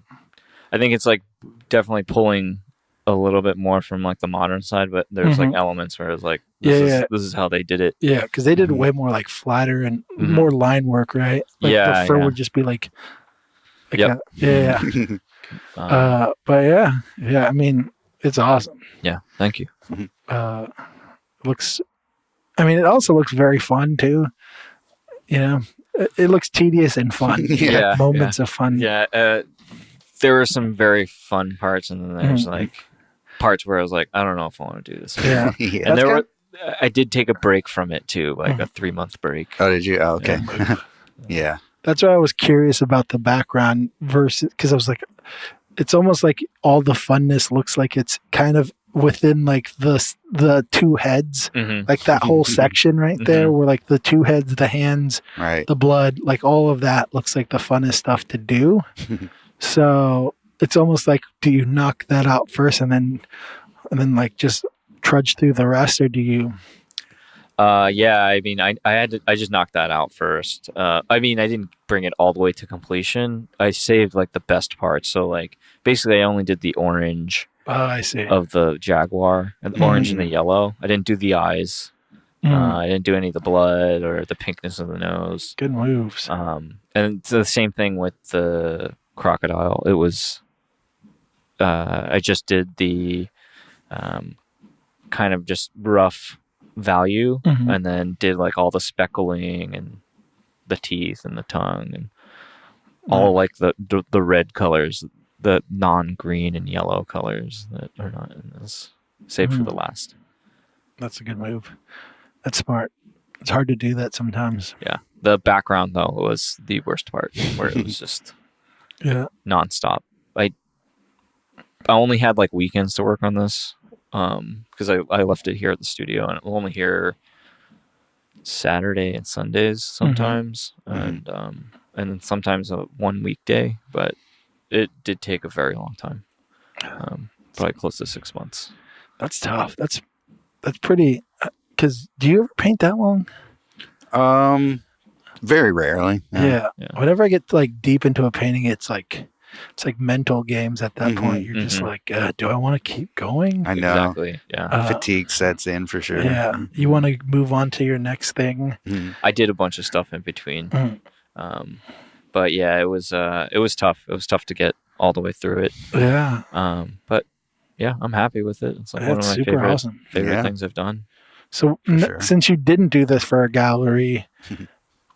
think it's like definitely pulling a little bit more from like the modern side, but there's like elements where it's like, this is how they did it. Yeah. Cause they did way more like flatter and more line work, right? Like the fur would just be like, but yeah, I mean, it's awesome. Yeah, thank you. It also looks very fun too. It looks tedious and fun. Moments of fun. Yeah, there were some very fun parts, and then there's like parts where I was like, I don't know if I want to do this. Yeah, and I did take a break from it too, like a 3-month break. Oh, did you? Oh, okay. Yeah. That's why I was curious about the background versus, because I was like, it's almost like all the funness looks like it's kind of within like the two heads, like that whole section right there where like the two heads, the hands, the blood, like all of that looks like the funnest stuff to do. So it's almost like, do you knock that out first and then like just trudge through the rest, or do you? Yeah, I mean, I just knocked that out first. I mean, I didn't bring it all the way to completion. I saved like the best parts. So like basically I only did the orange I see. Of the jaguar, and the orange and the yellow. I didn't do the eyes. I didn't do any of the blood or the pinkness of the nose. Good moves. And it's the same thing with the crocodile. It was I just did the kind of just rough value and then did like all the speckling and the teeth and the tongue and all like the red colors, the non-green and yellow colors that are not in this, saved for the last. That's a good move. That's smart. It's hard to do that sometimes. Yeah. The background though was the worst part, where it was just nonstop. I only had like weekends to work on this. Because I left it here at the studio, and I'm only here Saturday and Sundays sometimes, and then sometimes one weekday. But it did take a very long time, probably close to 6 months. That's tough. That's pretty. Because do you ever paint that long? Very rarely. Yeah. Whenever I get like deep into a painting, it's like mental games at that point. You're just like, do I want to keep going? I know. Exactly. Yeah. Fatigue sets in for sure. Yeah. You want to move on to your next thing. I did a bunch of stuff in between. But yeah, it was tough. It was tough to get all the way through it. Yeah. But yeah, I'm happy with it. It's like one of my favorite things I've done. So since you didn't do this for a gallery,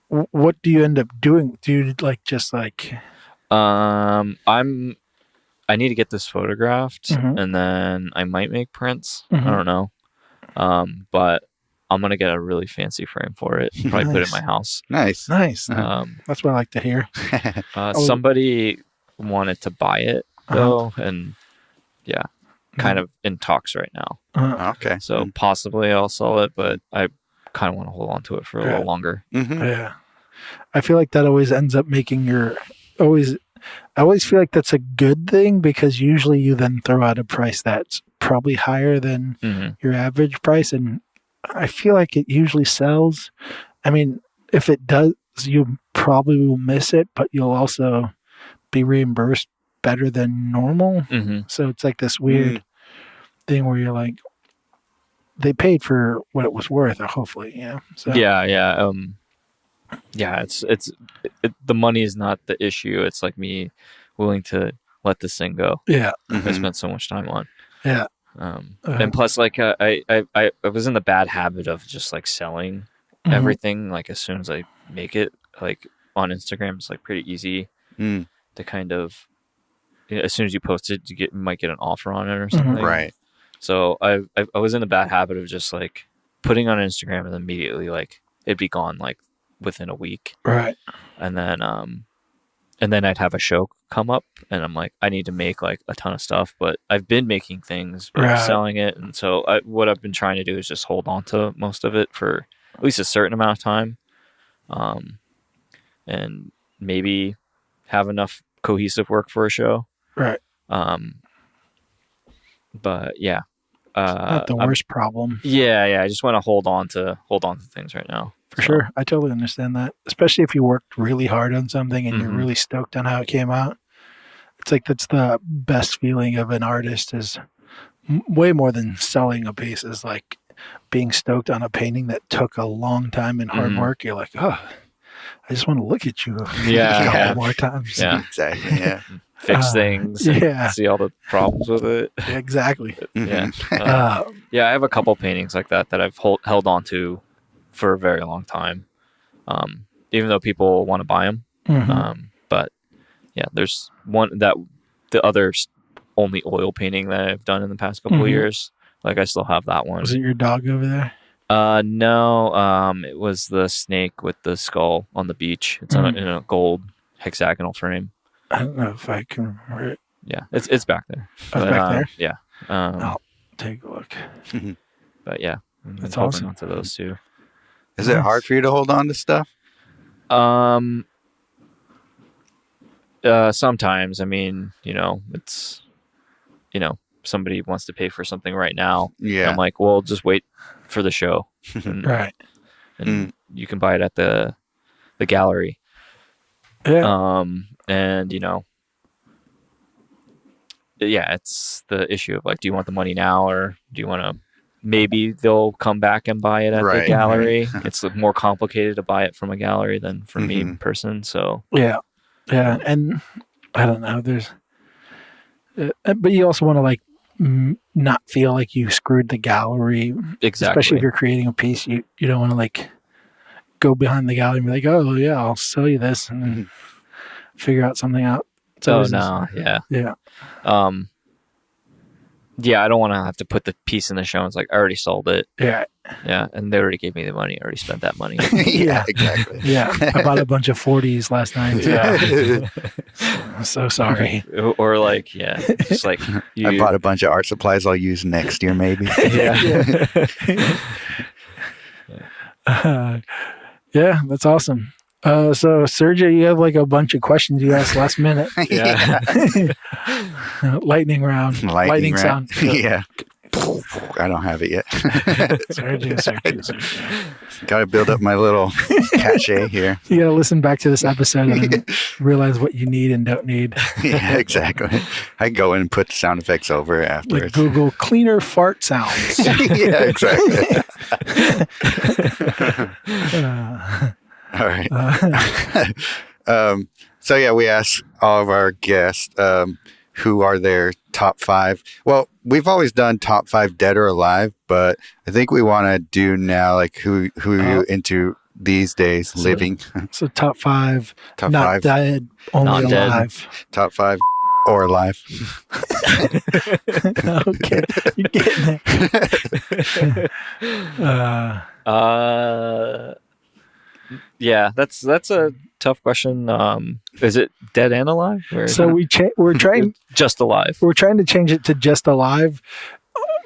what do you end up doing? Do you like just like... I need to get this photographed, and then I might make prints. I don't know. But I'm gonna get a really fancy frame for it. Probably put it in my house. Nice. That's what I like to hear. Somebody wanted to buy it though, and yeah, kind of in talks right now. Okay. So possibly I'll sell it, but I kind of want to hold on to it for a little longer. Yeah. I feel like that always ends up making I always feel like that's a good thing, because usually you then throw out a price that's probably higher than your average price. And I feel like it usually sells. I mean, if it does, you probably will miss it, but you'll also be reimbursed better than normal. So it's like this weird thing where you're like, they paid for what it was worth, hopefully. So it's the money is not the issue. It's like me willing to let this thing go. I spent so much time on. And plus, like I was in the bad habit of just like selling everything. Like as soon as I make it, like on Instagram, it's like pretty easy to kind of, as soon as you post it, you might get an offer on it or something. Right. So I was in the bad habit of just like putting on Instagram and immediately like it'd be gone like within a week. Right. And then I'd have a show come up and I'm like, I need to make like a ton of stuff, but I've been making things, but I'm selling it. And so what I've been trying to do is just hold on to most of it for at least a certain amount of time. And maybe have enough cohesive work for a show. Right. But yeah. Not the worst problem. Yeah. I just want to hold on to things right now. For sure. I totally understand that. Especially if you worked really hard on something and you're really stoked on how it came out. It's like that's the best feeling of an artist, is way more than selling a piece, is like being stoked on a painting that took a long time and hard work. You're like, oh, I just want to look at you a couple more times. Yeah. Exactly. Yeah. Fix things. See all the problems with it. Exactly. Yeah. I have a couple paintings like that I've held on to for a very long time, even though people want to buy them. But yeah, there's one that the other only oil painting that I've done in the past couple of years. Like I still have that one. Was it your dog over there? No. It was the snake with the skull on the beach. It's in a gold hexagonal frame. I don't know if I can remember it. Yeah, it's back there. Back there? Yeah. I'll take a look. But yeah, that's awesome. Onto those two. Is it hard for you to hold on to stuff? Sometimes. I mean, it's, somebody wants to pay for something right now. Yeah. I'm like, well, just wait for the show. Right. And you can buy it at the gallery. Yeah. And it's the issue of like, do you want the money now, or do you want to, maybe they'll come back and buy it at the gallery. It's more complicated to buy it from a gallery than from me in person. So yeah. And I don't know, there's, but you also want to like not feel like you screwed the gallery. Exactly. Especially if you're creating a piece, you don't want to like go behind the gallery and be like, oh yeah, I'll sell you this, and then figure out something out. Yeah. Yeah, I don't want to have to put the piece in the show. It's like, I already sold it. Yeah. Yeah, and they already gave me the money. I already spent that money. Yeah, exactly. Yeah, I bought a bunch of 40s last night. Yeah. So sorry. Or like, just like I bought a bunch of art supplies I'll use next year, maybe. Yeah, that's awesome. So Sergio, you have like a bunch of questions you asked last minute. Yeah. Lightning round. Lightning sound. Yeah. I don't have it yet. Sergio. Got to build up my little cachet here. You got to listen back to this episode and realize what you need and don't need. Yeah, exactly. I go in and put the sound effects over afterwards. Like Google cleaner fart sounds. Yeah, exactly. All right. So yeah, we asked all of our guests who are their top 5. Well, we've always done top 5 dead or alive, but I think we want to do now like who are you into these days living. So top 5, top not 5, dead, only alive. Top 5 or alive. Okay, you're getting it. Yeah, that's a tough question. Is it dead and alive? So we're trying just alive. We're trying to change it to just alive,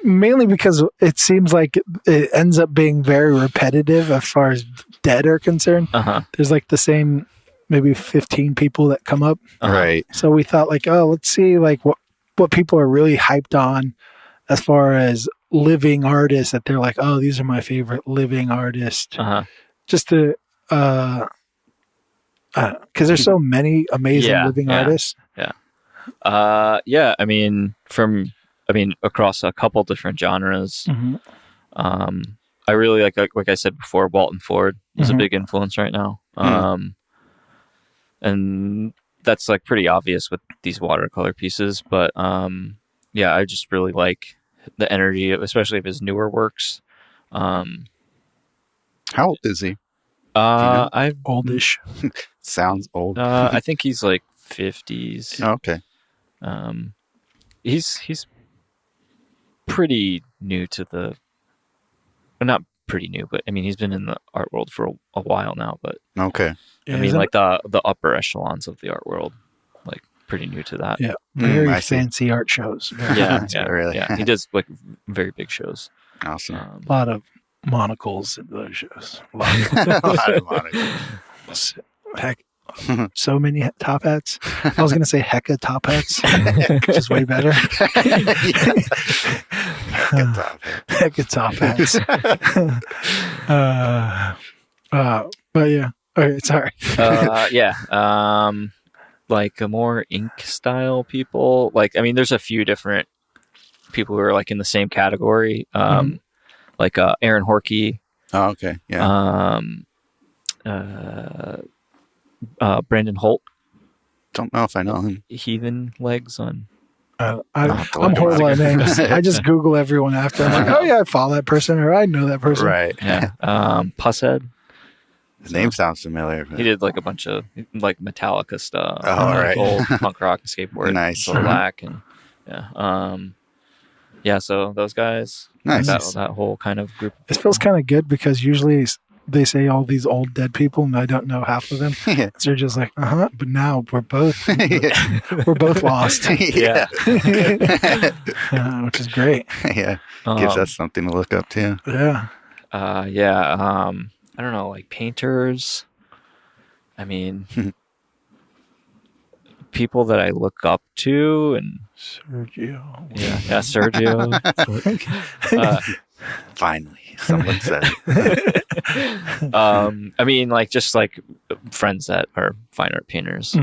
mainly because it seems like it ends up being very repetitive as far as dead are concerned. There's like the same maybe 15 people that come up. Right. So we thought like, oh, let's see like what people are really hyped on as far as living artists that they're like, oh, these are my favorite living artists. Just to, because there's so many amazing living artists. Yeah. I mean, across a couple different genres. I really like I said before, Walton Ford is a big influence right now. And that's like pretty obvious with these watercolor pieces, but I just really like the energy, especially of his newer works. How old is he? I'm oldish. Sounds old. I think he's like 50s. Oh, okay. He's pretty new to the, well, not pretty new, but I mean he's been in the art world for a while now. But okay, I mean like the upper echelons of the art world, like pretty new to that. Yeah, very fancy art shows. Really. Yeah, he does like very big shows. Awesome. A lot of monocles in those shows. A lot of monocles. Heck, so many top hats. I was going to say hecka top hats, which is way better. Hecka top hats. But yeah. Okay, sorry. Like a more ink style people. Like, I mean, there's a few different people who are like in the same category. Like Aaron Horkey. Oh, okay. Yeah. Brandon Holt. Don't know if I know him. Heathen Legs on. I'm horrible at names. I just Google everyone after. I'm like, oh yeah, I follow that person, or I know that person. Right. Yeah. Pusshead. His name sounds familiar. He did like a bunch of like Metallica stuff. Oh, right. Old punk rock and skateboard. Nice. Black and so those guys. Nice. That whole kind of group. It feels kind of good because usually they say all these old dead people and I don't know half of them. So you're just like, but now we're both lost. Yeah. Which is great. Yeah. Gives us something to look up to. Yeah. I don't know, like painters. I mean, people that I look up to, and Sergio. Yeah, Sergio. Finally, someone said. I mean, like just like friends that are fine art painters.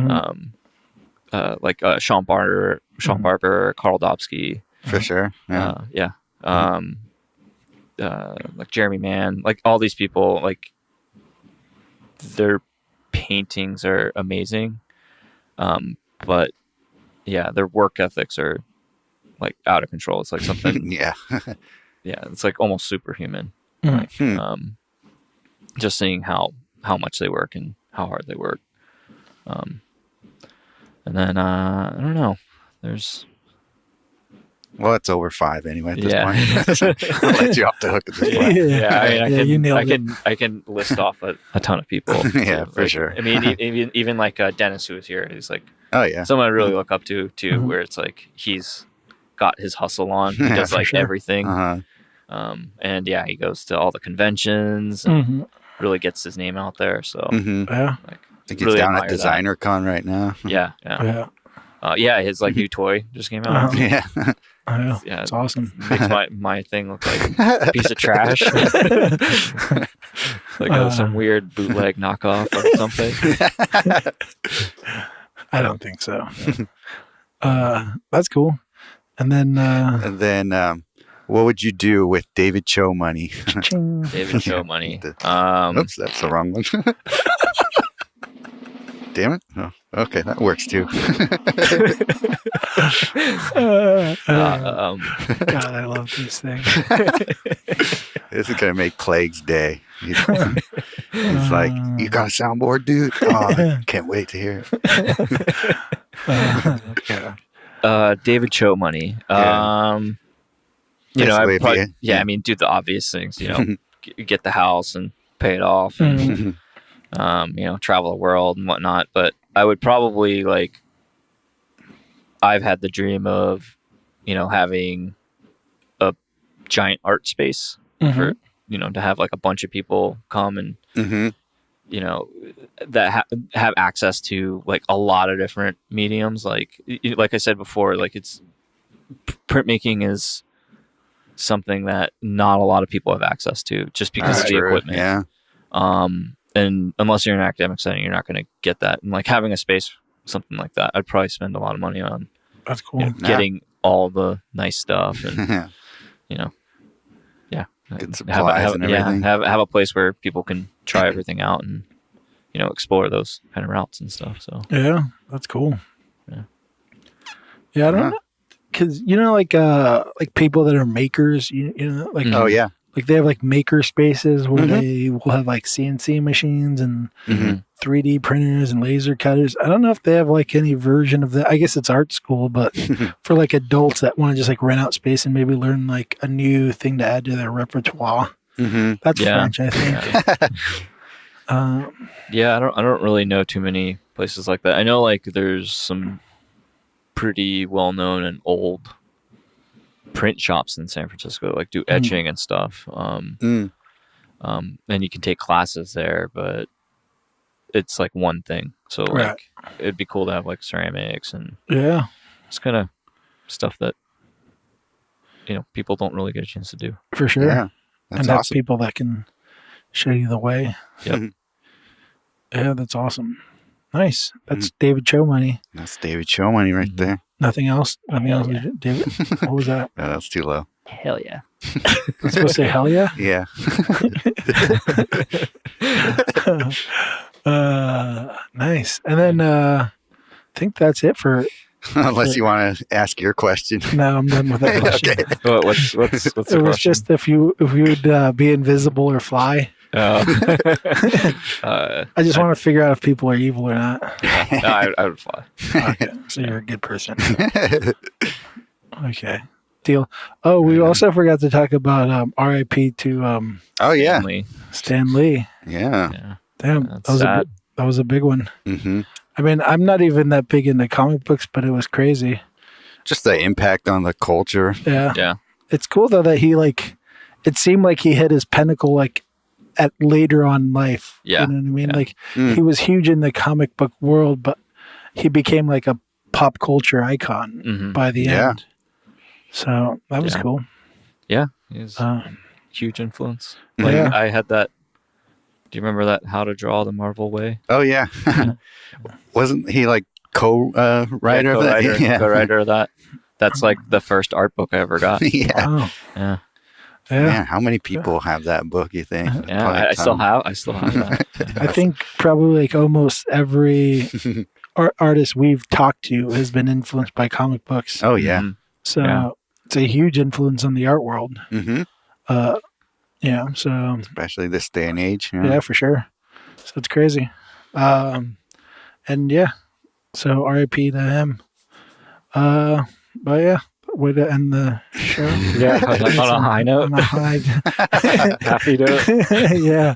Like Sean Barber, Carl Dobsky. For sure. Yeah. Like Jeremy Mann, like all these people, like their paintings are amazing. But yeah, their work ethics are like out of control. It's like something. Yeah, it's like almost superhuman. Like, just seeing how much they work and how hard they work. And then I don't know. There's. Well, it's over 5 anyway at this point. I'll let you off the hook at this point. I can list off a ton of people. Yeah, so, for like, sure. I mean, even like Dennis, who was here, he's like, oh yeah, someone I really look up to too. Where it's like he's got his hustle on. He does like everything. And he goes to all the conventions and really gets his name out there. So I think he's down at Designer Con right now. Yeah. His like new toy just came out. Yeah, it's awesome. Makes my thing look like a piece of trash. Like some weird bootleg knockoff or something. I don't think so. That's cool. And then what would you do with David Choe money? David Choe money. Oops, that's the wrong one. Damn it. Oh, okay, that works too. God, I love these things. This is going to make Plague's day. He's like, you got a soundboard, dude? Oh, can't wait to hear it. David Choe money. I mean, do the obvious things, get the house and pay it off and travel the world and whatnot. But I would probably I've had the dream of, having a giant art space for, to have like a bunch of people come and, that have access to like a lot of different mediums. Like I said before, like it's printmaking is something that not a lot of people have access to just because of the equipment. Yeah. And unless you're in an academic setting, you're not going to get that. And like having a space, something like that, I'd probably spend a lot of money on. That's cool. Getting all the nice stuff and, good supplies and everything. Have a place where people can try everything out and, explore those kind of routes and stuff. So yeah, that's cool. Yeah, I don't know. Because like people that are makers, oh yeah, like they have like maker spaces where they will have like CNC machines and 3D printers and laser cutters. I don't know if they have like any version of that. I guess it's art school, but for like adults that want to just like rent out space and maybe learn like a new thing to add to their repertoire. That's French, I think. I don't really know too many places like that. I know like there's some pretty well known and old print shops in San Francisco, like do etching and stuff. And you can take classes there, but it's like one thing. So like it'd be cool to have like ceramics and it's kind of stuff that people don't really get a chance to do. For sure. Yeah, that's awesome. Have people that can show you the way. Yep. Yeah, that's awesome. Nice. That's David Choe money. That's David Choe money right there. Nothing else? Nothing else, David? What was that? No, that's too low. Hell yeah. I'm supposed to say hell yeah? Yeah. Nice. And then I think that's it for... Unless you want to ask your question. No, I'm done with that question. Okay. What's the question? It was just if you would be invisible or fly. I just want to figure out if people are evil or not. No, I would fly. Okay, so you're a good person. Okay, deal. Oh, we also forgot to talk about R.I.P. to Stan Lee. Yeah. Damn, that was a big one. I mean, I'm not even that big into comic books, but it was crazy. Just the impact on the culture. Yeah. It's cool though that he it seemed like he hit his pinnacle at later on in life. Yeah. You know what I mean? Like he was huge in the comic book world, but he became like a pop culture icon by the end. So that was cool. Yeah. He was huge influence. Yeah. I had that. Do you remember that How to Draw the Marvel Way? Oh yeah. Wasn't he like co-writer of that? Co-writer of that. That's like the first art book I ever got. Wow. Yeah. Man, how many people have that book, you think? Yeah, I still have that. I think probably like almost every artist we've talked to has been influenced by comic books. Oh, yeah. So it's a huge influence on the art world. Yeah, so... Especially this day and age. Yeah, for sure. So it's crazy. And yeah, so R.I.P. to him. But yeah, way to end the show. Yeah, on a high note. On a high. Happy to. Yeah.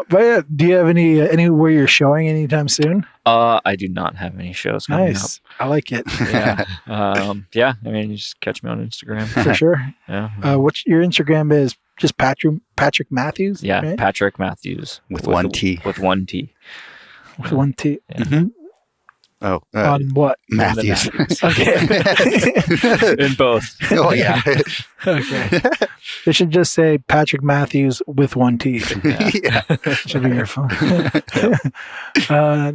But yeah, do you have anywhere you're showing anytime soon? I do not have any shows coming up. I like it. Yeah. I mean, you just catch me on Instagram. For sure. Yeah. What's your Instagram is? Just Patrick Mathews? Yeah, right? Patrick Mathews. With one T. With one T. With one T. Yeah. Oh. On what? Matthews. Okay. In both. Oh, yeah. Okay. It should just say Patrick Mathews with one T. Yeah. Should be your phone.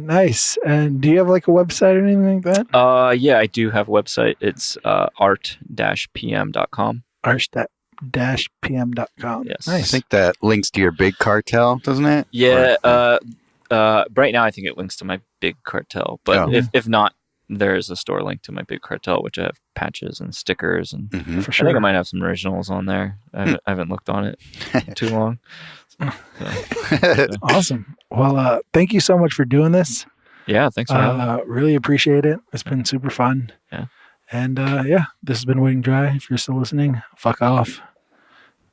Nice. And do you have like a website or anything like that? Yeah, I do have a website. It's art-pm.com. art-pm.com. Yes. Nice. I think that links to your big cartel, doesn't it? Yeah. Right now, I think it links to my big cartel. But if not, there's a store link to my big cartel, which I have patches and stickers. And For sure. I think I might have some originals on there. I haven't looked on it too long. So. Awesome. Well, thank you so much for doing this. Yeah, thanks for having me. Really appreciate it. It's been super fun. Yeah. And this has been Waiting Dry. If you're still listening, fuck off.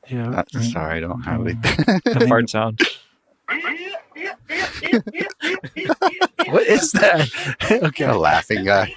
Yeah. Sorry, I don't have it. The fart sound. What is that? Okay. A laughing guy.